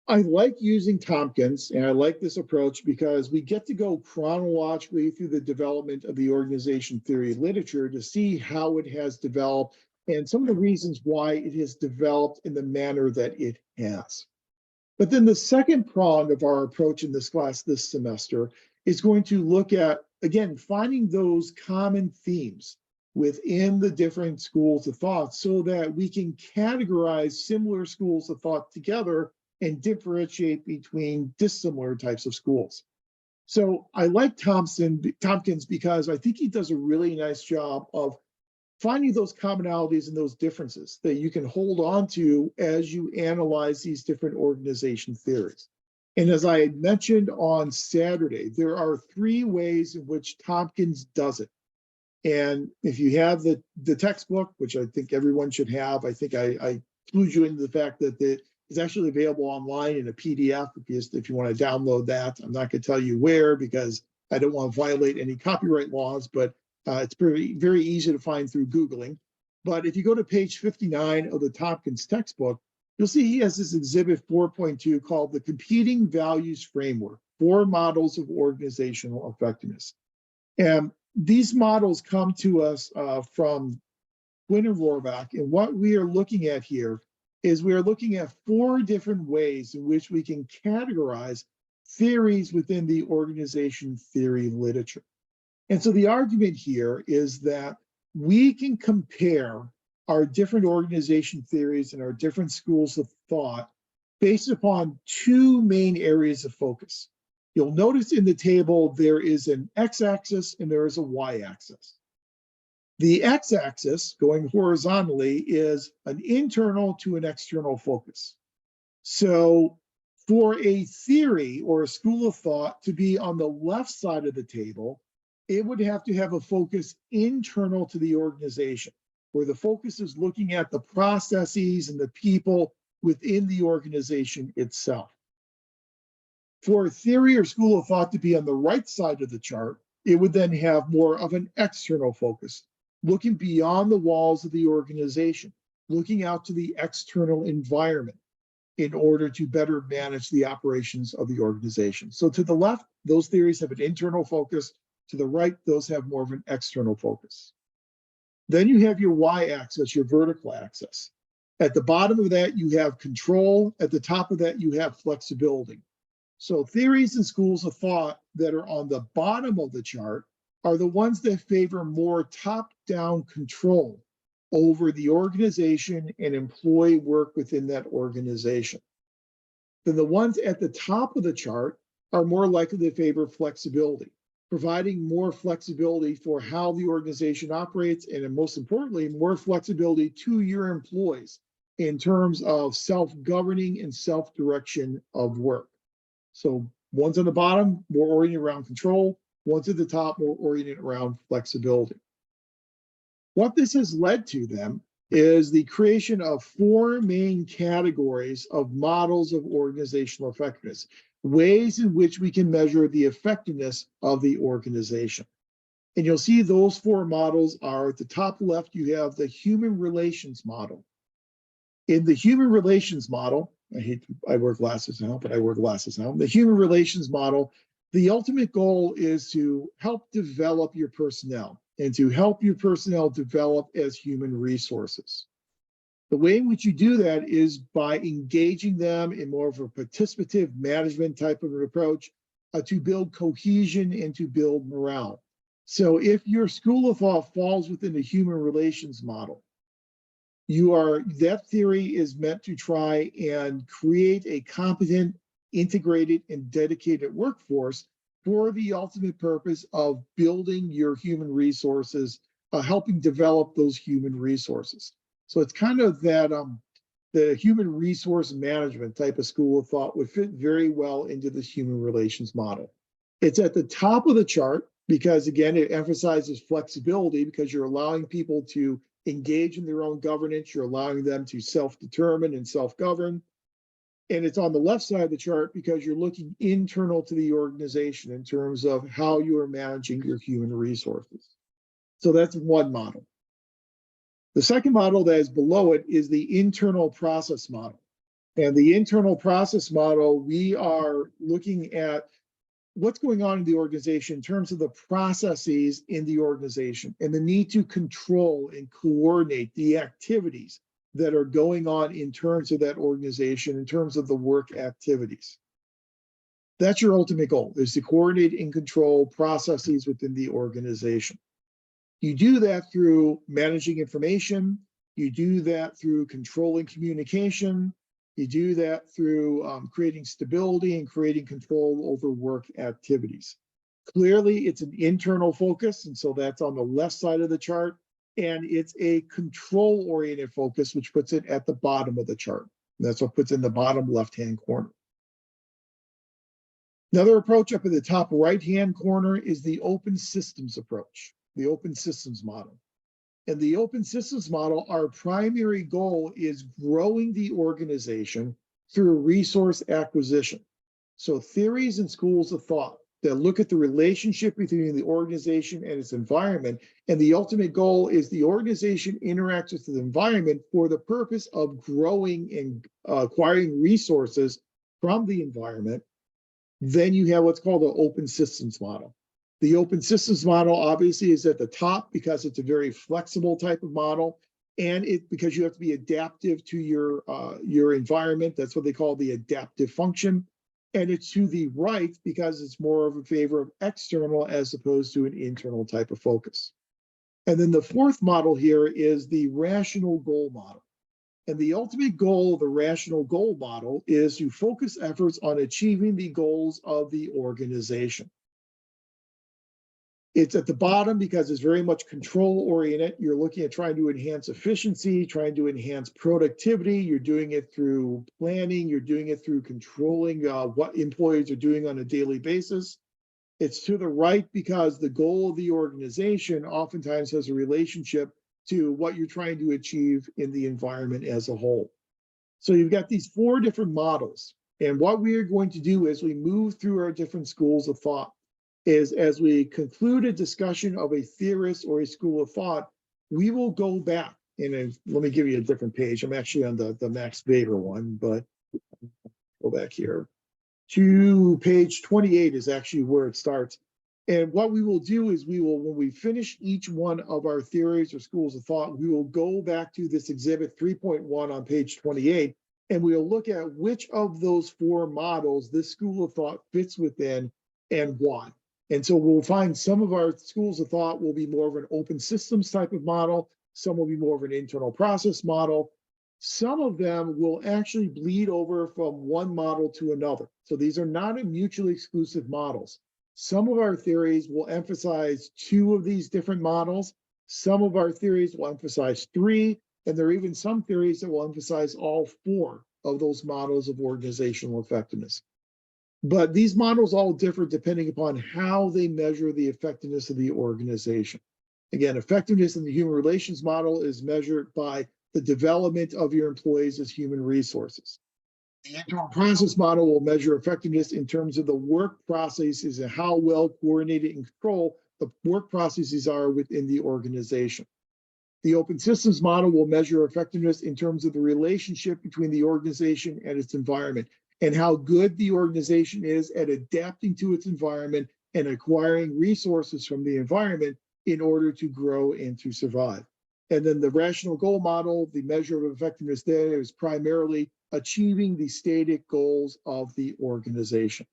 I like using Tompkins, and I like this approach because we get to go chronologically through the development of the organization theory literature to see how it has developed and some of the reasons why it has developed in the manner that it has. But then the second prong of our approach in this class this semester is going to look at, again, finding those common themes within the different schools of thought so that we can categorize similar schools of thought together and differentiate between dissimilar types of schools. So I like Tompkins because I think he does a really nice job of finding those commonalities and those differences that you can hold on to as you analyze these different organization theories. And as I had mentioned on Saturday, there are three ways in which Tompkins does it. And if you have the textbook, which I think everyone should have, I think I clued you into the fact that it's actually available online in a PDF if you want to download that. I'm not going to tell you where because I don't want to violate any copyright laws, but it's very easy to find through Googling. But if you go to page 59 of the Tompkins textbook, you'll see he has this exhibit 4.2 called the Competing Values Framework, 4 Models of Organizational Effectiveness. And these models come to us from Quinn and Rohrbach. And what we are looking at here is we are looking at 4 different ways in which we can categorize theories within the organization theory literature. And so the argument here is that we can compare our different organization theories and our different schools of thought based upon 2 main areas of focus. You'll notice in the table there is an x-axis and there is a y-axis. The x-axis, going horizontally, is an internal to an external focus. So for a theory or a school of thought to be on the left side of the table, it would have to have a focus internal to the organization, where the focus is looking at the processes and the people within the organization itself. For a theory or school of thought to be on the right side of the chart, it would then have more of an external focus, looking beyond the walls of the organization, looking out to the external environment in order to better manage the operations of the organization. So to the left, those theories have an internal focus. To the right, those have more of an external focus. Then you have your y-axis, your vertical axis. At the bottom of that, you have control. At the top of that, you have flexibility. So theories and schools of thought that are on the bottom of the chart are the ones that favor more top-down control over the organization and employee work within that organization. Then the ones at the top of the chart are more likely to favor flexibility, providing more flexibility for how the organization operates, and most importantly, more flexibility to your employees in terms of self-governing and self-direction of work. So ones on the bottom, more oriented around control. One's at the top, more oriented around flexibility. What this has led to then is the creation of 4 main categories of models of organizational effectiveness, ways in which we can measure the effectiveness of the organization. And you'll see those 4 models are at the top left, you have the human relations model. In the human relations model, I wear glasses now, but I wear glasses now. The human relations model, the ultimate goal is to help develop your personnel and to help your personnel develop as human resources. The way in which you do that is by engaging them in more of a participative management type of an approach to build cohesion and to build morale. So if your school of thought falls within the human relations model, that theory is meant to try and create a competent, integrated, and dedicated workforce for the ultimate purpose of building your human resources, helping develop those human resources. So it's kind of that the human resource management type of school of thought would fit very well into this human relations model. It's at the top of the chart because, again, it emphasizes flexibility because you're allowing people to engage in their own governance, you're allowing them to self-determine and self-govern. And it's on the left side of the chart because you're looking internal to the organization in terms of how you are managing your human resources. So that's one model. The second model that is below it is the internal process model. And the internal process model, we are looking at what's going on in the organization in terms of the processes in the organization and the need to control and coordinate the activities that are going on in terms of that organization, in terms of the work activities. That's your ultimate goal, is to coordinate and control processes within the organization. You do that through managing information. You do that through controlling communication. You do that through creating stability and creating control over work activities. Clearly, it's an internal focus, and so that's on the left side of the chart. And it's a control-oriented focus, which puts it at the bottom of the chart. And that's what puts in the bottom left-hand corner. Another approach up in the top right-hand corner is the open systems approach, the open systems model. And the open systems model, our primary goal is growing the organization through resource acquisition. So theories and schools of thought that look at the relationship between the organization and its environment. And the ultimate goal is the organization interacts with the environment for the purpose of growing and acquiring resources from the environment. Then you have what's called the open systems model. The open systems model obviously is at the top because it's a very flexible type of model, and because you have to be adaptive to your environment. That's what they call the adaptive function. And it's to the right because it's more of a favor of external as opposed to an internal type of focus. And then the fourth model here is the rational goal model. And the ultimate goal of the rational goal model is to focus efforts on achieving the goals of the organization. It's at the bottom because it's very much control oriented. You're looking at trying to enhance efficiency, trying to enhance productivity. You're doing it through planning. You're doing it through controlling what employees are doing on a daily basis. It's to the right because the goal of the organization oftentimes has a relationship to what you're trying to achieve in the environment as a whole. So you've got these 4 different models. And what we are going to do as we move through our different schools of thought is, as we conclude a discussion of a theorist or a school of thought, we will go back and let me give you a different page. I'm actually on the Max Weber one, but go back here to page 28 is actually where it starts. And what we will do is when we finish each one of our theories or schools of thought, we will go back to this exhibit 3.1 on page 28, and we'll look at which of those 4 models this school of thought fits within and why. And so we'll find some of our schools of thought will be more of an open systems type of model. Some will be more of an internal process model. Some of them will actually bleed over from one model to another. So these are not mutually exclusive models. Some of our theories will emphasize 2 of these different models. Some of our theories will emphasize 3, and there are even some theories that will emphasize all 4 of those models of organizational effectiveness. But these models all differ depending upon how they measure the effectiveness of the organization. Again, effectiveness in the human relations model is measured by the development of your employees as human resources. The internal process model will measure effectiveness in terms of the work processes and how well coordinated and controlled the work processes are within the organization. The open systems model will measure effectiveness in terms of the relationship between the organization and its environment and how good the organization is at adapting to its environment and acquiring resources from the environment in order to grow and to survive. And then the rational goal model, the measure of effectiveness there is primarily achieving the stated goals of the organization.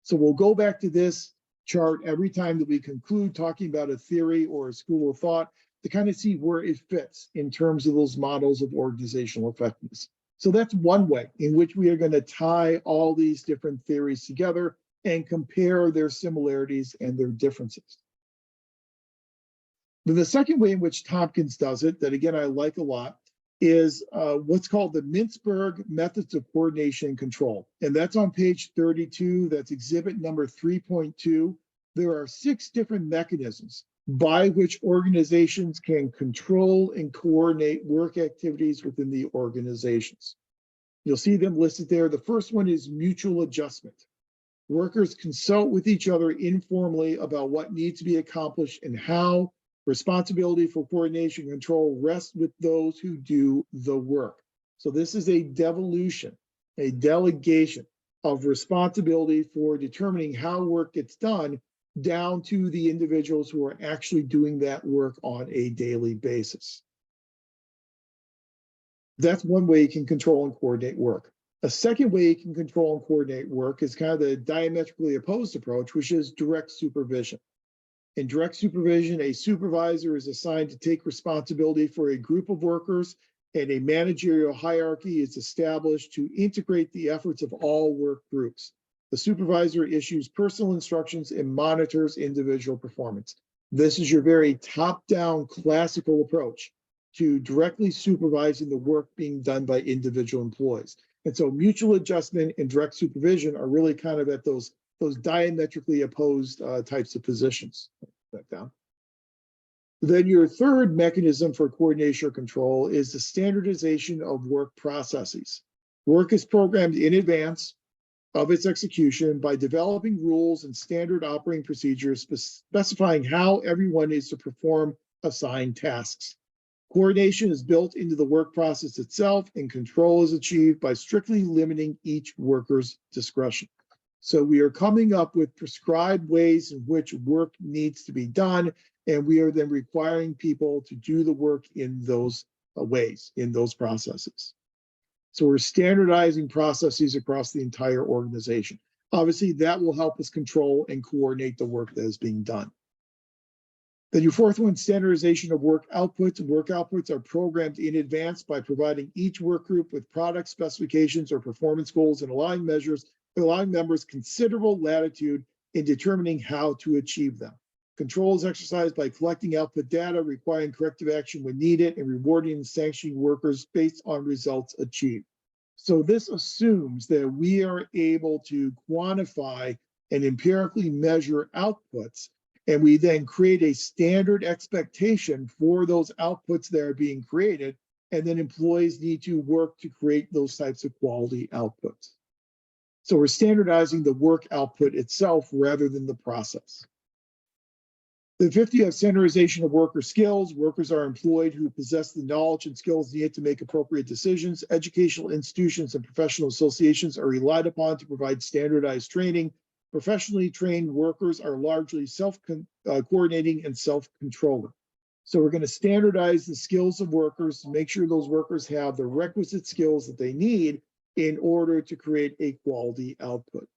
So we'll go back to this chart every time that we conclude talking about a theory or a school of thought to kind of see where it fits in terms of those models of organizational effectiveness. So that's one way in which we are going to tie all these different theories together and compare their similarities and their differences. Then the second way in which Tompkins does it, that again I like a lot, is what's called the Mintzberg Methods of Coordination and Control. And that's on page 32, that's exhibit number 3.2. There are 6 different mechanisms by which organizations can control and coordinate work activities within the organizations. You'll see them listed there. The first one is mutual adjustment. Workers consult with each other informally about what needs to be accomplished and how. Responsibility for coordination and control rests with those who do the work. So this is a devolution, a delegation of responsibility for determining how work gets done down to the individuals who are actually doing that work on a daily basis. That's one way you can control and coordinate work. A second way you can control and coordinate work is kind of the diametrically opposed approach, which is direct supervision. In direct supervision, a supervisor is assigned to take responsibility for a group of workers, and a managerial hierarchy is established to integrate the efforts of all work groups. The supervisor issues personal instructions and monitors individual performance. This is your very top-down classical approach to directly supervising the work being done by individual employees. And so mutual adjustment and direct supervision are really kind of at those diametrically opposed types of positions. That down. Then your third mechanism for coordination or control is the standardization of work processes. Work is programmed in advance of its execution by developing rules and standard operating procedures specifying how everyone is to perform assigned tasks. Coordination is built into the work process itself, and control is achieved by strictly limiting each worker's discretion. So we are coming up with prescribed ways in which work needs to be done, and we are then requiring people to do the work in those ways, in those processes. So we're standardizing processes across the entire organization. Obviously, that will help us control and coordinate the work that is being done. Then your fourth one, standardization of work outputs. Work outputs are programmed in advance by providing each work group with product specifications or performance goals and allowing members considerable latitude in determining how to achieve them. Control is exercised by collecting output data, requiring corrective action when needed, and rewarding and sanctioning workers based on results achieved. So this assumes that we are able to quantify and empirically measure outputs, and we then create a standard expectation for those outputs that are being created, and then employees need to work to create those types of quality outputs. So we're standardizing the work output itself rather than the process. The fifth, you have standardization of worker skills. Workers are employed who possess the knowledge and skills needed to make appropriate decisions. Educational institutions and professional associations are relied upon to provide standardized training. Professionally trained workers are largely self-coordinating and self-controlling. So we're going to standardize the skills of workers to make sure those workers have the requisite skills that they need in order to create a quality output.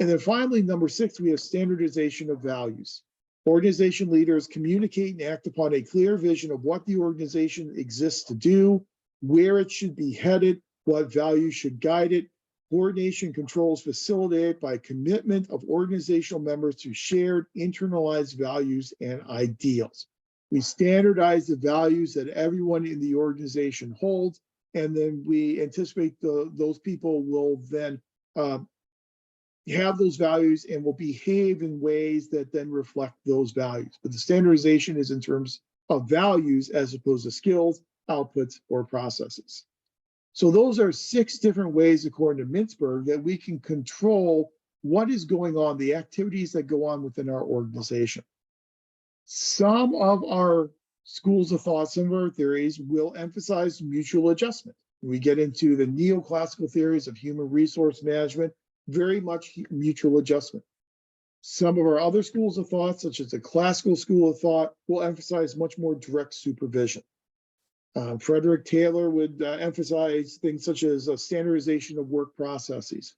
And then finally, number 6, we have standardization of values. Organization leaders communicate and act upon a clear vision of what the organization exists to do, where it should be headed, what values should guide it. Coordination controls facilitated by commitment of organizational members to shared internalized values and ideals. We standardize the values that everyone in the organization holds, and then we anticipate those people will then have those values and will behave in ways that then reflect those values. But the standardization is in terms of values as opposed to skills, outputs, or processes. So those are 6 different ways, according to Mintzberg, that we can control what is going on, the activities that go on within our organization. Some of our schools of thought, some of our theories will emphasize mutual adjustment. We get into the neoclassical theories of human resource management, very much mutual adjustment. Some of our other schools of thought, such as the classical school of thought, will emphasize much more direct supervision. Frederick Taylor would emphasize things such as standardization of work processes.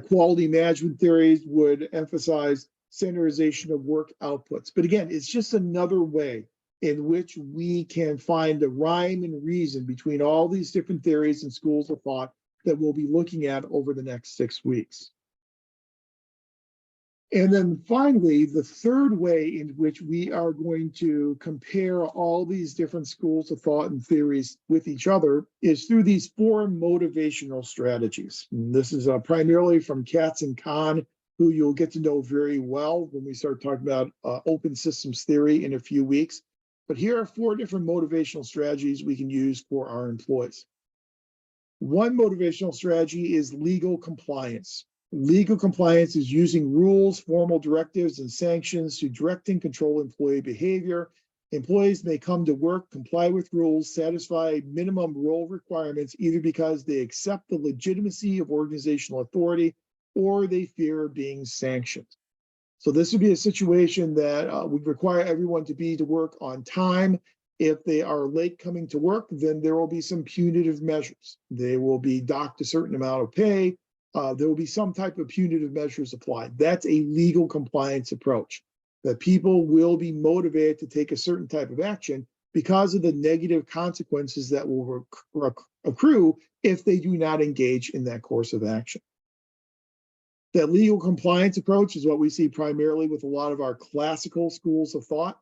Quality management theories would emphasize standardization of work outputs. But again, it's just another way in which we can find the rhyme and reason between all these different theories and schools of thought that we'll be looking at over the next 6 weeks. And then finally, the third way in which we are going to compare all these different schools of thought and theories with each other is through these 4 motivational strategies. And this is primarily from Katz and Kahn, who you'll get to know very well when we start talking about open systems theory in a few weeks. But here are 4 different motivational strategies we can use for our employees. One motivational strategy is legal compliance. Legal compliance is using rules, formal directives, and sanctions to direct and control employee behavior. Employees may come to work, comply with rules, satisfy minimum role requirements, either because they accept the legitimacy of organizational authority or they fear being sanctioned. So this would be a situation that would require everyone to be to work on time. If they are late coming to work, then there will be some punitive measures. They will be docked a certain amount of pay. There will be some type of punitive measures applied. That's a legal compliance approach, that people will be motivated to take a certain type of action because of the negative consequences that will accrue if they do not engage in that course of action. That legal compliance approach is what we see primarily with a lot of our classical schools of thought.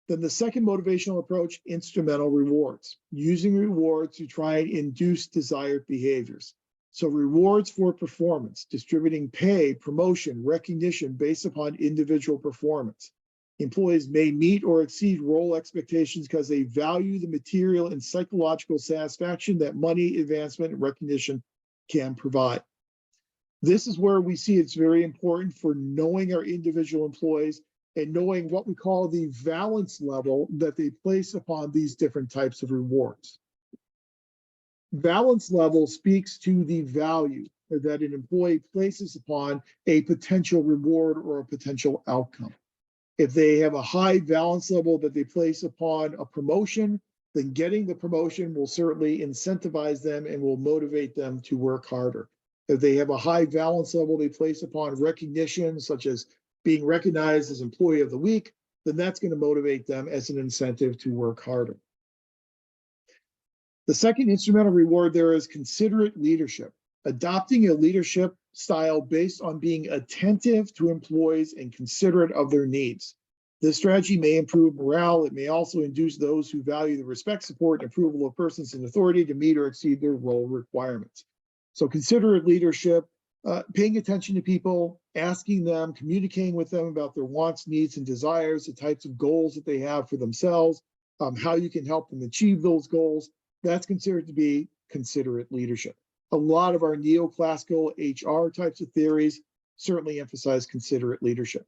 Then the second motivational approach, instrumental rewards, using rewards to try and induce desired behaviors. So rewards for performance, distributing pay, promotion, recognition based upon individual performance. Employees may meet or exceed role expectations because they value the material and psychological satisfaction that money, advancement, and recognition can provide. This is where we see it's very important for knowing our individual employees and knowing what we call the valence level that they place upon these different types of rewards. Valence level speaks to the value that an employee places upon a potential reward or a potential outcome. If they have a high valence level that they place upon a promotion, then getting the promotion will certainly incentivize them and will motivate them to work harder. If they have a high valence level they place upon recognition, such as being recognized as Employee of the Week, then that's going to motivate them as an incentive to work harder. The second instrumental reward there is considerate leadership, adopting a leadership style based on being attentive to employees and considerate of their needs. This strategy may improve morale. It may also induce those who value the respect, support, and approval of persons in authority to meet or exceed their role requirements. So considerate leadership, paying attention to people, asking them, communicating with them about their wants, needs, and desires, the types of goals that they have for themselves, how you can help them achieve those goals. That's considered to be considerate leadership. A lot of our neoclassical HR types of theories certainly emphasize considerate leadership.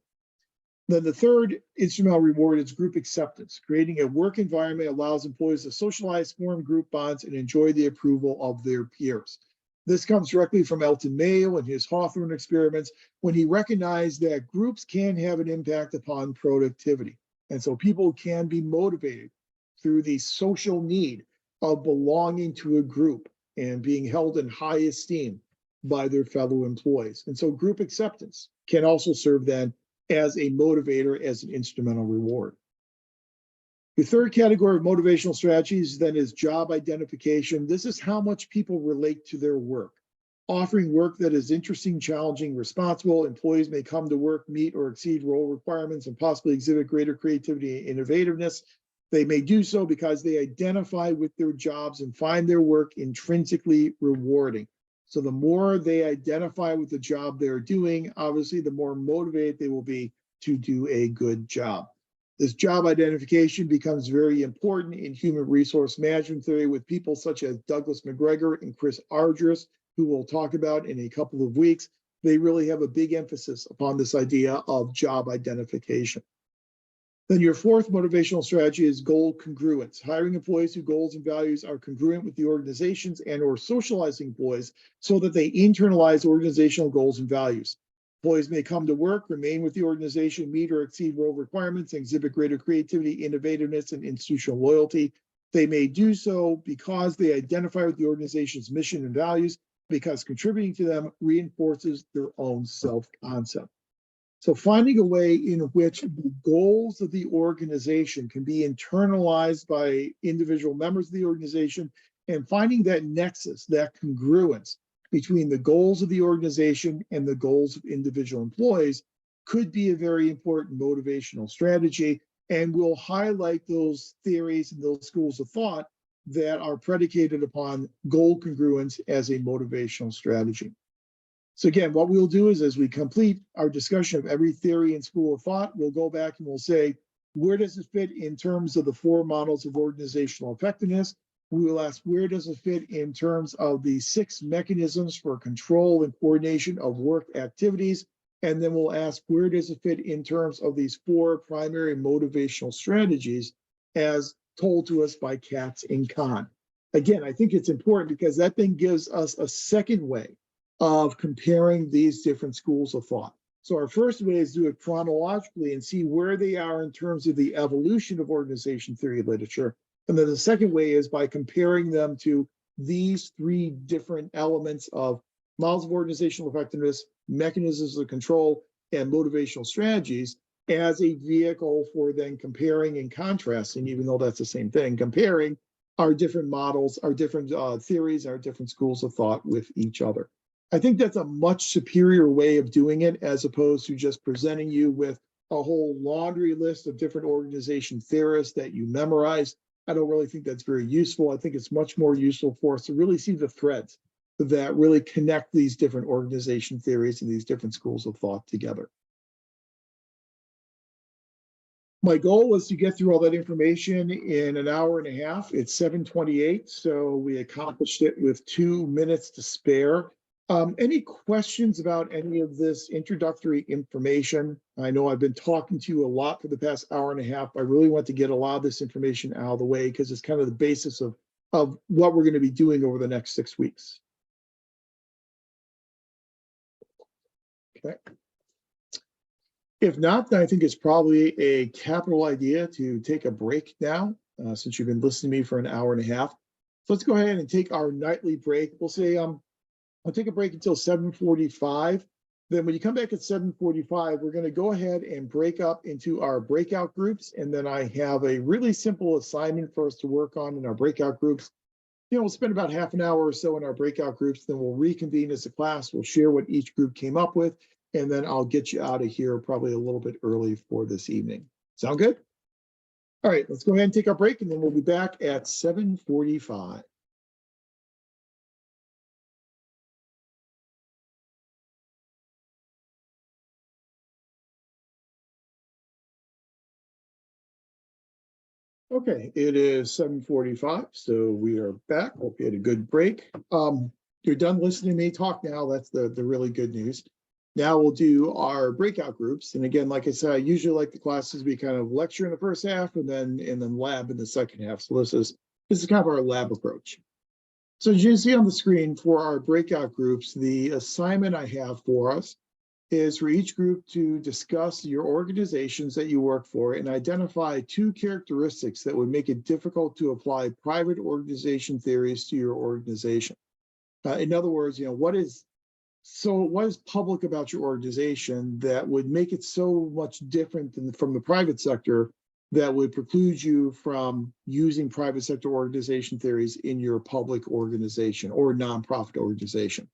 Then the third instrumental reward is group acceptance. Creating a work environment allows employees to socialize, form group bonds, and enjoy the approval of their peers. This comes directly from Elton Mayo and his Hawthorne experiments, when he recognized that groups can have an impact upon productivity. And so people can be motivated through the social need of belonging to a group and being held in high esteem by their fellow employees. And so group acceptance can also serve then as a motivator, as an instrumental reward. The third category of motivational strategies then is job identification. This is how much people relate to their work. Offering work that is interesting, challenging, responsible. Employees may come to work, meet or exceed role requirements, and possibly exhibit greater creativity and innovativeness. They may do so because they identify with their jobs and find their work intrinsically rewarding. So the more they identify with the job they're doing, obviously, the more motivated they will be to do a good job. This job identification becomes very important in human resource management theory with people such as Douglas McGregor and Chris Argyris, who we'll talk about in a couple of weeks. They really have a big emphasis upon this idea of job identification. Then your fourth motivational strategy is goal congruence, hiring employees whose goals and values are congruent with the organization's and or socializing employees so that they internalize organizational goals and values. Employees may come to work, remain with the organization, meet or exceed role requirements, and exhibit greater creativity, innovativeness, and institutional loyalty. They may do so because they identify with the organization's mission and values, because contributing to them reinforces their own self-concept. So finding a way in which the goals of the organization can be internalized by individual members of the organization, and finding that nexus, that congruence between the goals of the organization and the goals of individual employees could be a very important motivational strategy. And we'll highlight those theories and those schools of thought that are predicated upon goal congruence as a motivational strategy. So again, what we'll do is as we complete our discussion of every theory and school of thought, we'll go back and we'll say, where does it fit in terms of the 4 models of organizational effectiveness? We will ask, where does it fit in terms of the 6 mechanisms for control and coordination of work activities? And then we'll ask, where does it fit in terms of these 4 primary motivational strategies as told to us by Katz and Kahn? Again, I think it's important because that then gives us a second way of comparing these different schools of thought. So our first way is to do it chronologically and see where they are in terms of the evolution of organization theory literature. And then the second way is by comparing them to these 3 different elements of models of organizational effectiveness, mechanisms of control, and motivational strategies as a vehicle for then comparing and contrasting, even though that's the same thing, comparing our different models, our different theories, our different schools of thought with each other. I think that's a much superior way of doing it as opposed to just presenting you with a whole laundry list of different organization theorists that you memorize. I don't really think that's very useful. I think it's much more useful for us to really see the threads that really connect these different organization theories and these different schools of thought together. My goal was to get through all that information in an hour and a half. It's 7:28, so we accomplished it with 2 minutes to spare. Any questions about any of this introductory information? I know I've been talking to you a lot for the past hour and a half. I really want to get a lot of this information out of the way because it's kind of the basis of what we're going to be doing over the next 6 weeks. Okay. If not, then I think it's probably a capital idea to take a break now, since you've been listening to me for an hour and a half. So let's go ahead and take our nightly break. We'll say I'll take a break until 7:45. Then when you come back at 7:45, we're going to go ahead and break up into our breakout groups. And then I have a really simple assignment for us to work on in our breakout groups. We'll spend about half an hour or so in our breakout groups. Then we'll reconvene as a class. We'll share what each group came up with. And then I'll get you out of here probably a little bit early for this evening. Sound good? All right, let's go ahead and take our break, and then we'll be back at 7:45. Okay, it is 7:45, so we are back. Hope you had a good break. You're done listening to me talk now. That's the really good news. Now we'll do our breakout groups. And again, like I said, I usually like the classes to be kind of lecture in the first half and then lab in the second half. So this is kind of our lab approach. So as you see on the screen for our breakout groups, the assignment I have for us is for each group to discuss your organizations that you work for and identify 2 characteristics that would make it difficult to apply private organization theories to your organization. In other words, what is public about your organization that would make it so much different from the private sector that would preclude you from using private sector organization theories in your public organization or nonprofit organization?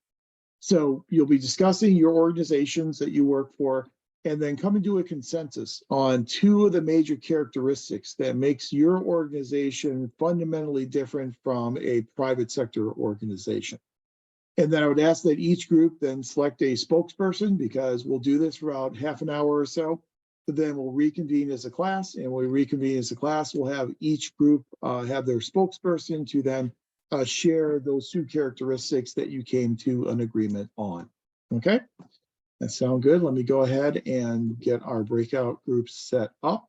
So you'll be discussing your organizations that you work for and then coming to a consensus on 2 of the major characteristics that makes your organization fundamentally different from a private sector organization. And then I would ask that each group then select a spokesperson, because we'll do this for about half an hour or so. But then we'll reconvene as a class, and when we reconvene as a class, we'll have each group have their spokesperson to then share those two characteristics that you came to an agreement on. Okay, that sound good? Let me go ahead and get our breakout groups set up.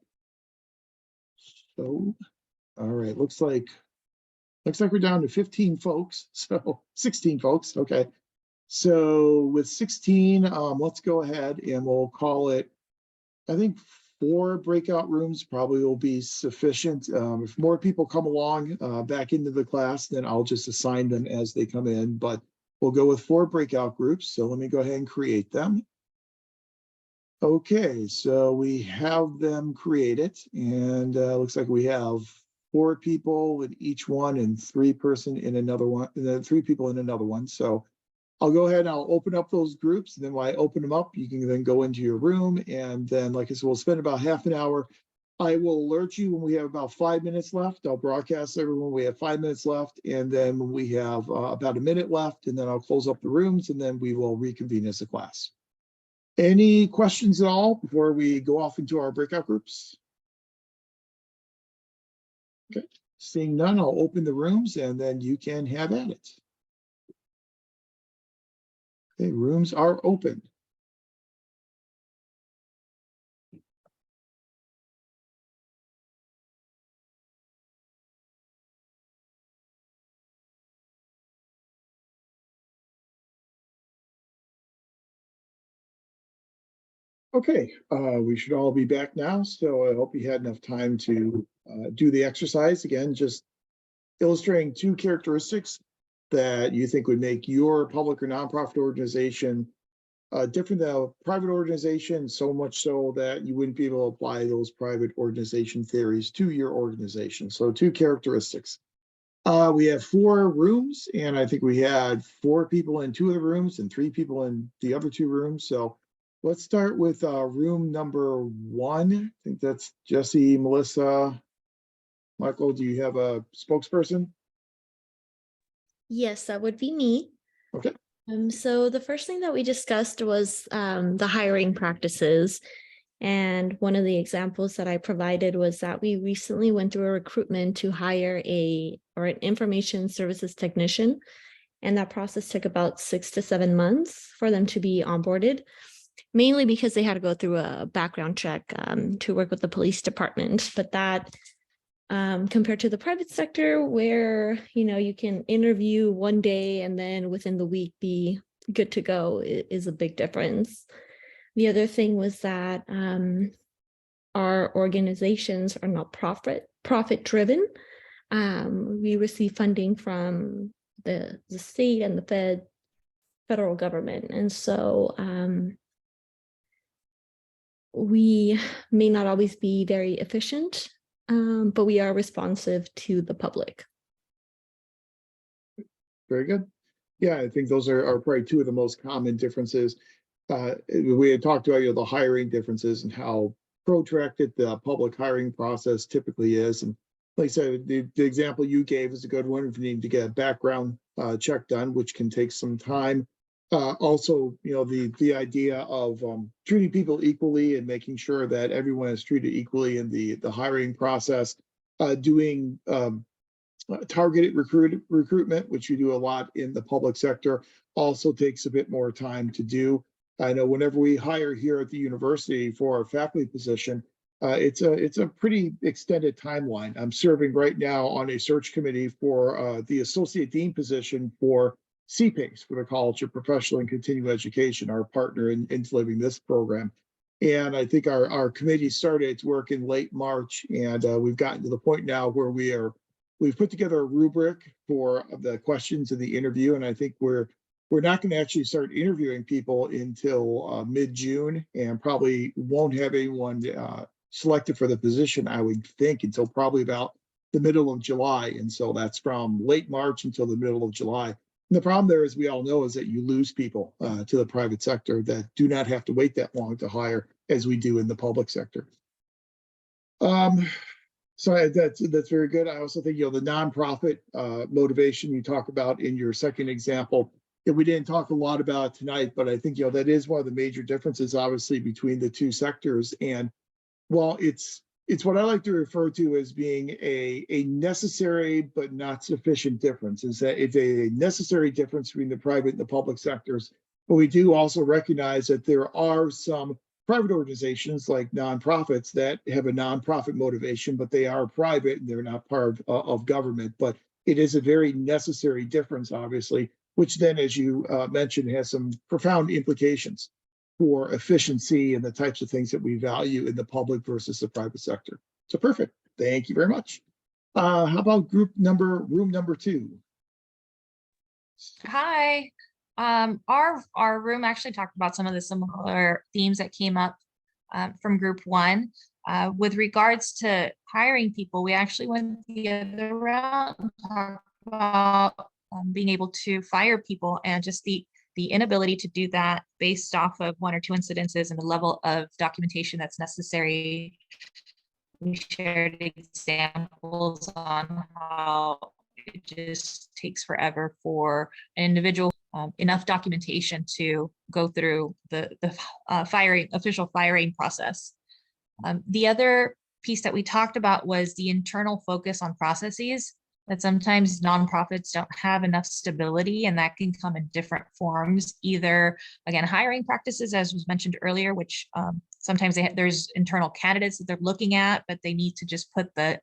So, all right, looks like we're down to 15 folks, so 16 folks. Okay, so with 16, let's go ahead and we'll call it, I think 4 breakout rooms probably will be sufficient. If more people come along back into the class, then I'll just assign them as they come in, but we'll go with 4 breakout groups. So let me go ahead and create them. Okay, so we have them created, and looks like we have 4 people in each one and 3 person in another one, and then 3 people in another one. So I'll go ahead and I'll open up those groups. And then when I open them up, you can then go into your room. And then, like I said, we'll spend about half an hour. I will alert you when we have about 5 minutes left. I'll broadcast everyone we have 5 minutes left. And then when we have about a minute left, and then I'll close up the rooms, and then we will reconvene as a class. Any questions at all before we go off into our breakout groups? Okay, seeing none, I'll open the rooms, and then you can have at it. Okay, rooms are open. Okay, we should all be back now. So I hope you had enough time to do the exercise. Again, just illustrating 2 characteristics that you think would make your public or nonprofit organization different than a private organization, so much so that you wouldn't be able to apply those private organization theories to your organization. So 2 characteristics. We have 4 rooms, and I think we had 4 people in 2 of the rooms and 3 people in the other 2 rooms. So let's start with room number 1. I think that's Jesse, Melissa. Michael, do you have a spokesperson? Yes, that would be me. Okay. So the first thing that we discussed was the hiring practices. And one of the examples that I provided was that we recently went through a recruitment to hire an information services technician. And that process took about 6 to 7 months for them to be onboarded, mainly because they had to go through a background check to work with the police department. But that compared to the private sector, where you can interview one day and then within the week be good to go, is a big difference. The other thing was that our organizations are not profit driven. We receive funding from the state and the federal government, and so we may not always be very efficient, but we are responsive to the public. Very good. Yeah, I think those are probably 2 of the most common differences. We had talked about the hiring differences and how protracted the public hiring process typically is. And like I said, the example you gave is a good one. If you need to get a background check done, which can take some time. Also, the idea of treating people equally and making sure that everyone is treated equally in the hiring process, doing targeted recruitment, which you do a lot in the public sector, also takes a bit more time to do. I know whenever we hire here at the university for a faculty position, it's a pretty extended timeline. I'm serving right now on a search committee for the associate dean position for CPACE, for the College of Professional and Continuing Education, our partner in delivering this program. And I think our committee started its work in late March, and we've gotten to the point now where we've put together a rubric for the questions in the interview, and I think we're not going to actually start interviewing people until mid-June, and probably won't have anyone selected for the position, I would think, until probably about the middle of July. And so that's from late March until the middle of July. And the problem there, as we all know, is that you lose people to the private sector that do not have to wait that long to hire as we do in the public sector. So that's very good. I also think the nonprofit motivation you talk about in your second example we didn't talk a lot about tonight, but I think, that is one of the major differences, obviously, between the two sectors. And while it's what I like to refer to as being a necessary but not sufficient difference, is that it's a necessary difference between the private and the public sectors. But we do also recognize that there are some private organizations like nonprofits that have a nonprofit motivation, but they are private and they're not part of government. But it is a very necessary difference, obviously, which then, as you mentioned, has some profound implications for efficiency and the types of things that we value in the public versus the private sector. So perfect. Thank you very much. How about room number 2? Hi. Our room actually talked about some of the similar themes that came up from group 1. With regards to hiring people, we actually went the other route and talked about being able to fire people, and just the inability to do that based off of 1 or 2 incidences and the level of documentation that's necessary. We shared examples on how it just takes forever for an individual, enough documentation to go through the official firing process. The other piece that we talked about was the internal focus on processes, that sometimes nonprofits don't have enough stability, and that can come in different forms. Either, again, hiring practices, as was mentioned earlier, which sometimes there's internal candidates that they're looking at, but they need to just put the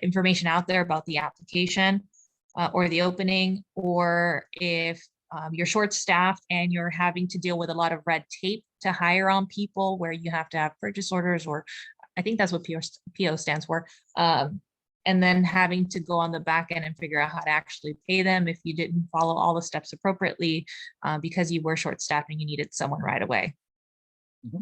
information out there about the application or the opening. Or if you're short-staffed and you're having to deal with a lot of red tape to hire on people, where you have to have purchase orders, or I think that's what PO stands for. And then having to go on the back end and figure out how to actually pay them if you didn't follow all the steps appropriately because you were short-staffed and you needed someone right away. Mm-hmm.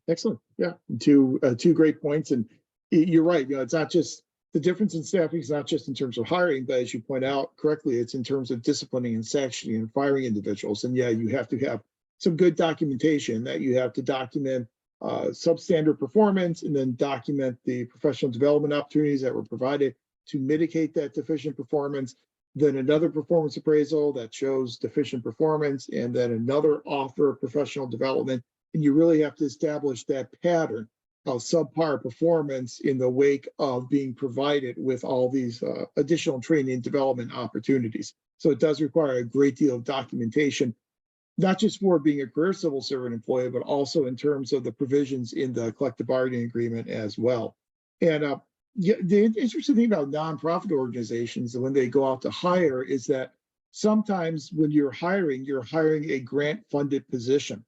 Excellent. Yeah, two great points. And you're right. It's not just the difference in staffing is not just in terms of hiring, but as you point out correctly, it's in terms of disciplining and sanctioning and firing individuals. And yeah, you have to have some good documentation, that you have to document substandard performance, and then document the professional development opportunities that were provided to mitigate that deficient performance. Then another performance appraisal that shows deficient performance, and then another offer of professional development. And you really have to establish that pattern of subpar performance in the wake of being provided with all these additional training and development opportunities. So it does require a great deal of documentation, not just for being a career civil servant employee, but also in terms of the provisions in the collective bargaining agreement as well. And the interesting thing about nonprofit organizations, and when they go out to hire, is that sometimes when you're hiring a grant-funded position.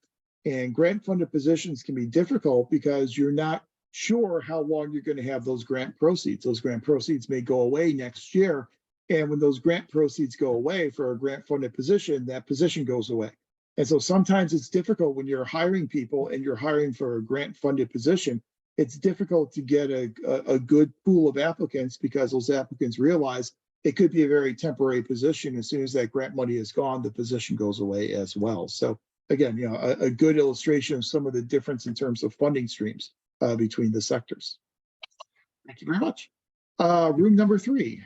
And grant-funded positions can be difficult because you're not sure how long you're going to have those grant proceeds. Those grant proceeds may go away next year. And when those grant proceeds go away for a grant-funded position, that position goes away. And so sometimes it's difficult when you're hiring people and you're hiring for a grant-funded position. It's difficult to get a good pool of applicants, because those applicants realize it could be a very temporary position. As soon as that grant money is gone, the position goes away as well. So again, a good illustration of some of the difference in terms of funding streams between the sectors. Thank you very much. Room number 3.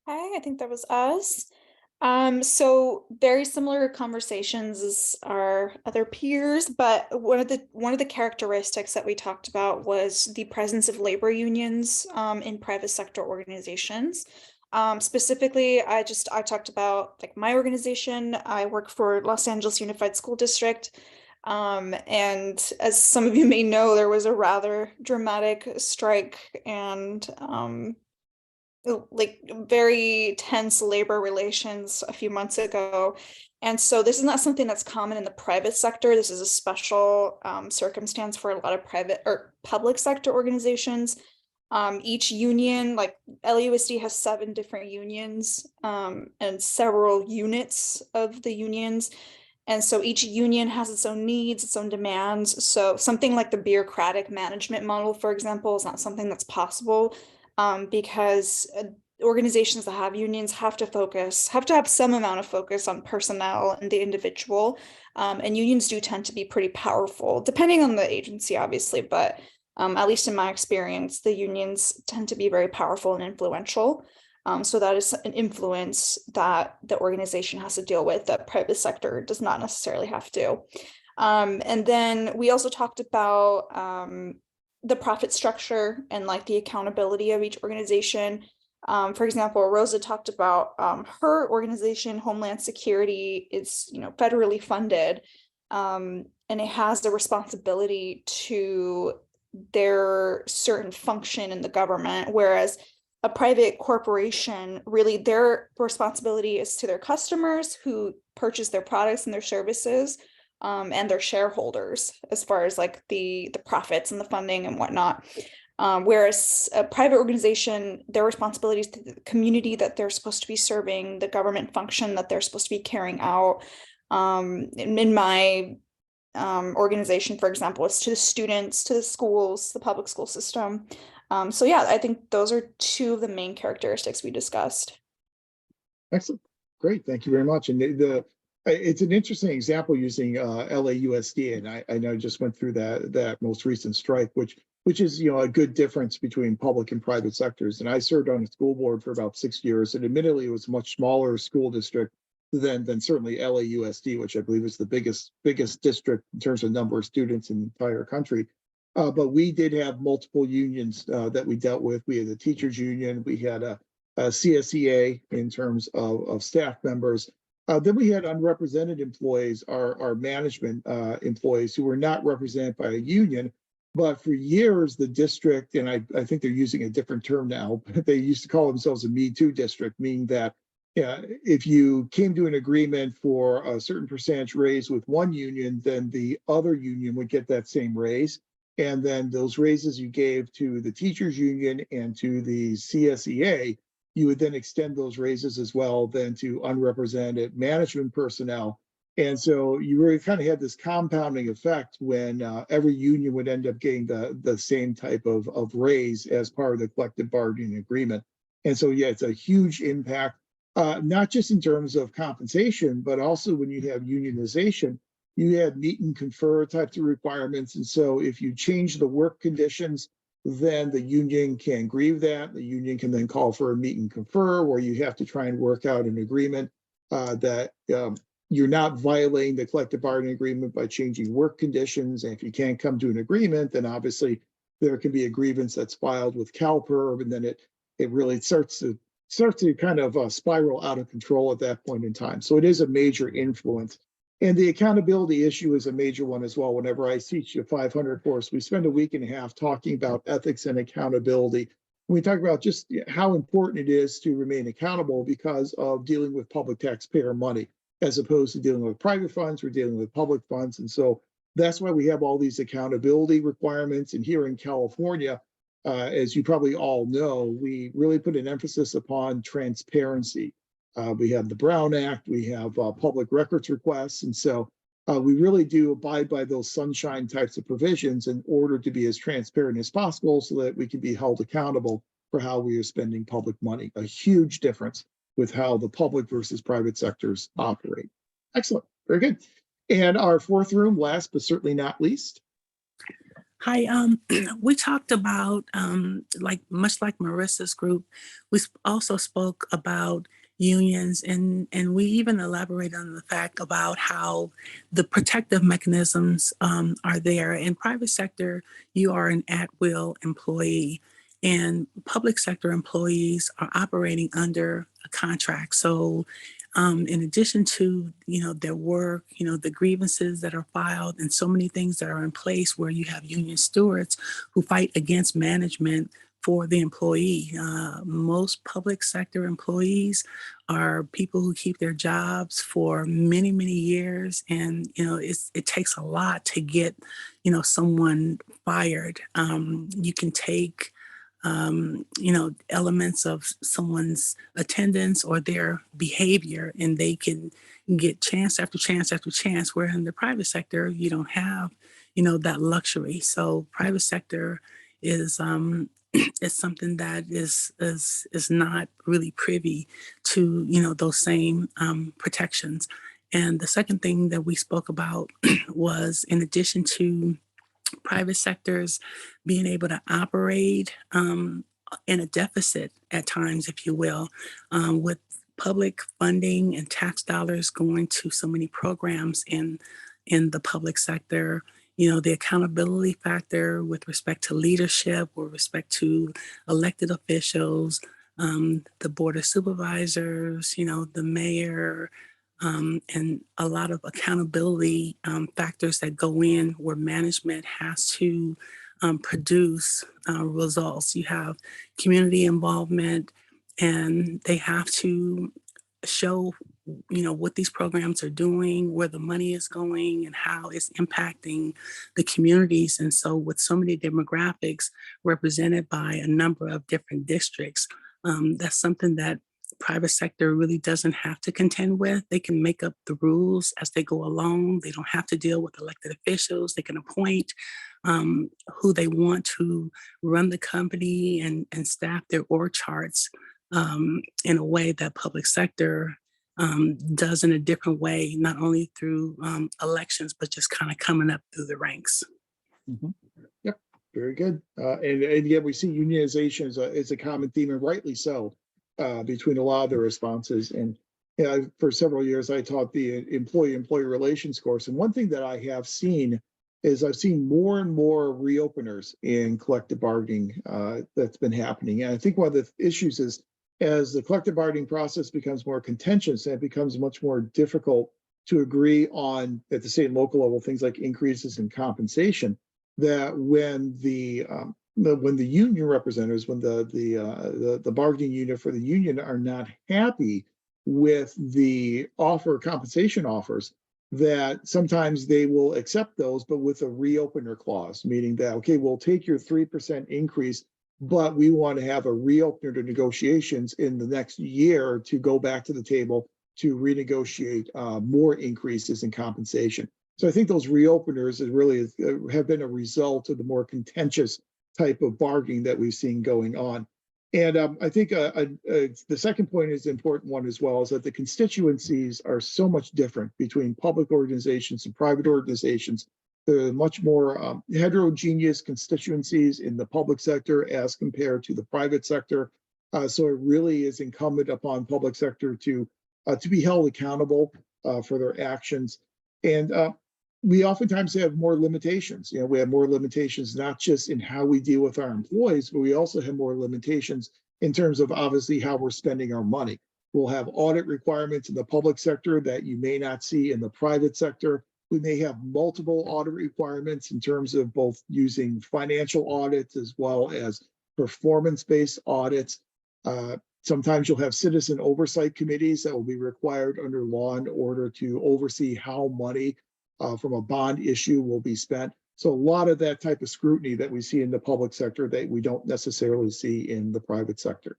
Hi, I think that was us. So very similar conversations as our other peers, but one of the characteristics that we talked about was the presence of labor unions in private sector organizations. Specifically, I talked about like my organization. I work for Los Angeles Unified School District. And as some of you may know, there was a rather dramatic strike and like very tense labor relations a few months ago. And so this is not something that's common in the private sector. This is a special circumstance for a lot of private or public sector organizations. Each union, like LUSD has 7 different unions and several units of the unions. And so each union has its own needs, its own demands. So something like the bureaucratic management model, for example, is not something that's possible because organizations that have unions have to have some amount of focus on personnel and the individual. And unions do tend to be pretty powerful, depending on the agency, obviously, but at least in my experience, the unions tend to be very powerful and influential. So that is an influence that the organization has to deal with that private sector does not necessarily have to. And then we also talked about the profit structure and like the accountability of each organization. For example, Rosa talked about her organization, Homeland Security, is federally funded, and it has the responsibility to their certain function in the government, whereas a private corporation, really their responsibility is to their customers who purchase their products and their services, and their shareholders, as far as like the profits and the funding and whatnot. Whereas a private organization, their responsibilities to the community that they're supposed to be serving, the government function that they're supposed to be carrying out. In my organization, for example, is to the students, to the schools, the public school system. So yeah, I think those are two of the main characteristics we discussed. Excellent. Great. Thank you very much. And it's an interesting example using LAUSD, and I know I just went through that most recent strike, which is a good difference between public and private sectors. And I served on a school board for about 6 years, and admittedly it was a much smaller school district than certainly LAUSD, which I believe is the biggest district in terms of number of students in the entire country. But we did have multiple unions that we dealt with. We had the teachers union, we had a CSEA in terms of staff members. Then we had unrepresented employees, our management employees who were not represented by a union. But for years, the district, and I think they're using a different term now, but they used to call themselves a Me Too district, meaning that if you came to an agreement for a certain percentage raise with one union, then the other union would get that same raise. And then those raises you gave to the teachers union and to the CSEA, you would then extend those raises as well then to unrepresented management personnel. And so you really kind of had this compounding effect when every union would end up getting the same type of raise as part of the collective bargaining agreement. And so, yeah, it's a huge impact, not just in terms of compensation, but also when you have unionization, you had meet and confer types of requirements. And so if you change the work conditions, then the union can grieve that. The union can then call for a meet and confer where you have to try and work out an agreement that you're not violating the collective bargaining agreement by changing work conditions. And if you can't come to an agreement, then obviously there can be a grievance that's filed with CalPERB, and then it really starts to kind of spiral out of control at that point in time. So it is a major influence. And the accountability issue is a major one as well. Whenever I teach a 500 course, we spend a week and a half talking about ethics and accountability. We talk about just how important it is to remain accountable because of dealing with public taxpayer money, as opposed to dealing with private funds. We're dealing with public funds. And so that's why we have all these accountability requirements. And here in California, as you probably all know, we really put an emphasis upon transparency. We have the Brown Act, we have public records requests. And so we really do abide by those sunshine types of provisions in order to be as transparent as possible so that we can be held accountable for how we are spending public money. A huge difference with how the public versus private sectors operate. Excellent, very good. And our fourth room, last but certainly not least. Hi, we talked about, much like Marissa's group, we also spoke about unions, and we even elaborate on the fact about how the protective mechanisms are there. In private sector, you are an at-will employee, and public sector employees are operating under a contract. So in addition to, their work, the grievances that are filed and so many things that are in place where you have union stewards who fight against management for the employee. Most public sector employees are people who keep their jobs for many, many years. And, it takes a lot to get, someone fired. You can take elements of someone's attendance or their behavior, and they can get chance after chance after chance, where in the private sector, you don't have, that luxury. So private sector is something that is not really privy to, those same protections. And the second thing that we spoke about was, in addition to private sectors being able to operate in a deficit at times, if you will, with public funding and tax dollars going to so many programs in the public sector. You know, the accountability factor with respect to leadership, with respect to elected officials, the board of supervisors, you know, the mayor, and a lot of accountability factors that go in where management has to produce results. You have community involvement, and they have to show, you know, what these programs are doing, where the money is going, and how it's impacting the communities. And so with so many demographics represented by a number of different districts, that's something that private sector really doesn't have to contend with. They can make up the rules as they go along. They don't have to deal with elected officials. They can appoint who they want to run the company and staff their org charts in a way that public sector does in a different way, not only through elections, but just kind of coming up through the ranks. Mhm. Yep, very good. And yet we see unionization is a common theme, and rightly so, between a lot of the responses. And you know, for several years, I taught the employee relations course. And one thing that I have seen is I've seen more and more reopeners in collective bargaining that's been happening. And I think one of the issues is as the collective bargaining process becomes more contentious, and it becomes much more difficult to agree on at the state and local level things like increases in compensation, that when the union representatives, when the bargaining unit for the union are not happy with the compensation offers, that sometimes they will accept those, but with a reopener clause, meaning that, okay, we'll take your 3% increase, but we want to have a reopener to negotiations in the next year to go back to the table to renegotiate more increases in compensation. So I think those reopeners really have been a result of the more contentious type of bargaining that we've seen going on. And I think the second point is an important one as well, is that the constituencies are so much different between public organizations and private organizations. There are much more heterogeneous constituencies in the public sector as compared to the private sector. So it really is incumbent upon public sector to be held accountable for their actions. And we oftentimes have more limitations. You know, we have more limitations, not just in how we deal with our employees, but we also have more limitations in terms of obviously how we're spending our money. We'll have audit requirements in the public sector that you may not see in the private sector. We may have multiple audit requirements in terms of both using financial audits as well as performance-based audits. Sometimes you'll have citizen oversight committees that will be required under law and order to oversee how money from a bond issue will be spent. So a lot of that type of scrutiny that we see in the public sector that we don't necessarily see in the private sector.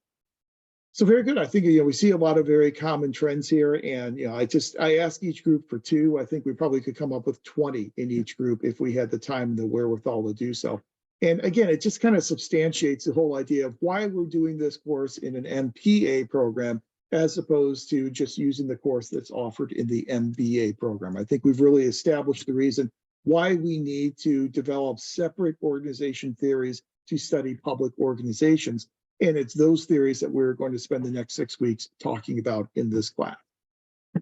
So very good. I think, you know, we see a lot of very common trends here, and you know, I asked each group for 2. I think we probably could come up with 20 in each group if we had the time and the wherewithal to do so. And again, it just kind of substantiates the whole idea of why we're doing this course in an MPA program as opposed to just using the course that's offered in the MBA program. I think we've really established the reason why we need to develop separate organization theories to study public organizations. And it's those theories that we're going to spend the next 6 weeks talking about in this class.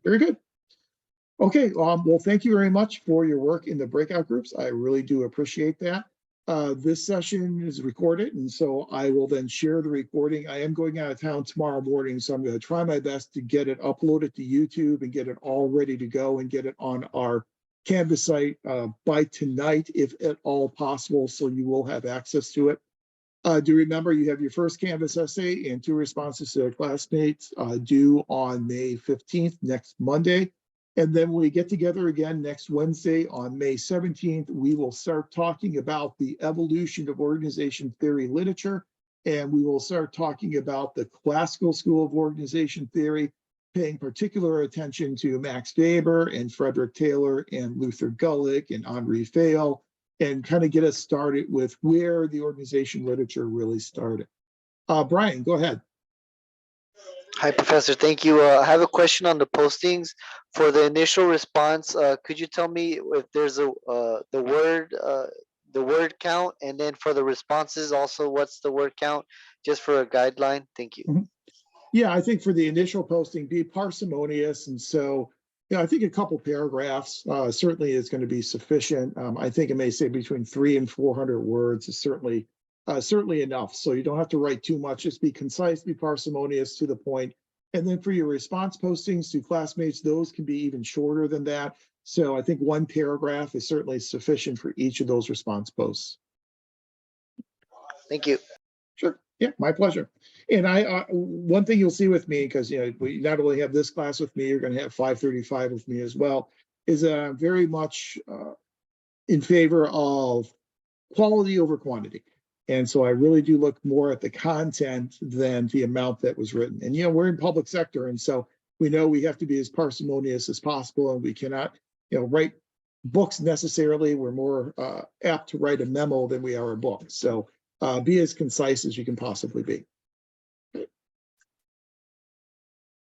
Very good. Okay, well, thank you very much for your work in the breakout groups. I really do appreciate that. This session is recorded, and so I will then share the recording. I am going out of town tomorrow morning, so I'm going to try my best to get it uploaded to YouTube and get it all ready to go and get it on our Canvas site by tonight, if at all possible, so you will have access to it. Do remember you have your first Canvas essay and 2 responses to classmates due on May 15th, next Monday. And then when we get together again next Wednesday on May 17th, we will start talking about the evolution of organization theory literature. And we will start talking about the classical school of organization theory, paying particular attention to Max Weber and Frederick Taylor and Luther Gulick and Henri Fayol, and kind of get us started with where the organization literature really started. Brian, go ahead. Hi, Professor. Thank you. I have a question on the postings. For the initial response, could you tell me if there's the word the word count, and then for the responses also, what's the word count, just for a guideline? Thank you. Yeah, I think for the initial posting, be parsimonious. And so, I think a couple paragraphs certainly is going to be sufficient. I think it may say between 300 and 400 words is certainly enough. So you don't have to write too much. Just be concise, be parsimonious, to the point. And then for your response postings to classmates, those can be even shorter than that. So I think one paragraph is certainly sufficient for each of those response posts. Thank you. Sure. Yeah, my pleasure. And one thing you'll see with me, because we not only have this class with me, you're going to have 535 with me as well, is very much in favor of quality over quantity. And so I really do look more at the content than the amount that was written. And we're in public sector, and so we know we have to be as parsimonious as possible, and we cannot write books necessarily. We're more apt to write a memo than we are a book. So be as concise as you can possibly be.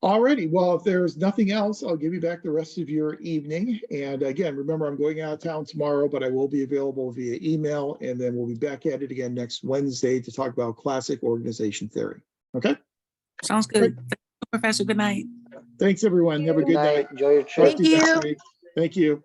Alrighty, well, if there's nothing else, I'll give you back the rest of your evening. And again, remember, I'm going out of town tomorrow, but I will be available via email, and then we'll be back at it again next Wednesday to talk about classic organization theory. Okay? Sounds good. Thank you, Professor. Good night. Thanks, everyone. Have a good night. Enjoy your trip. Talk to you next week. Thank you.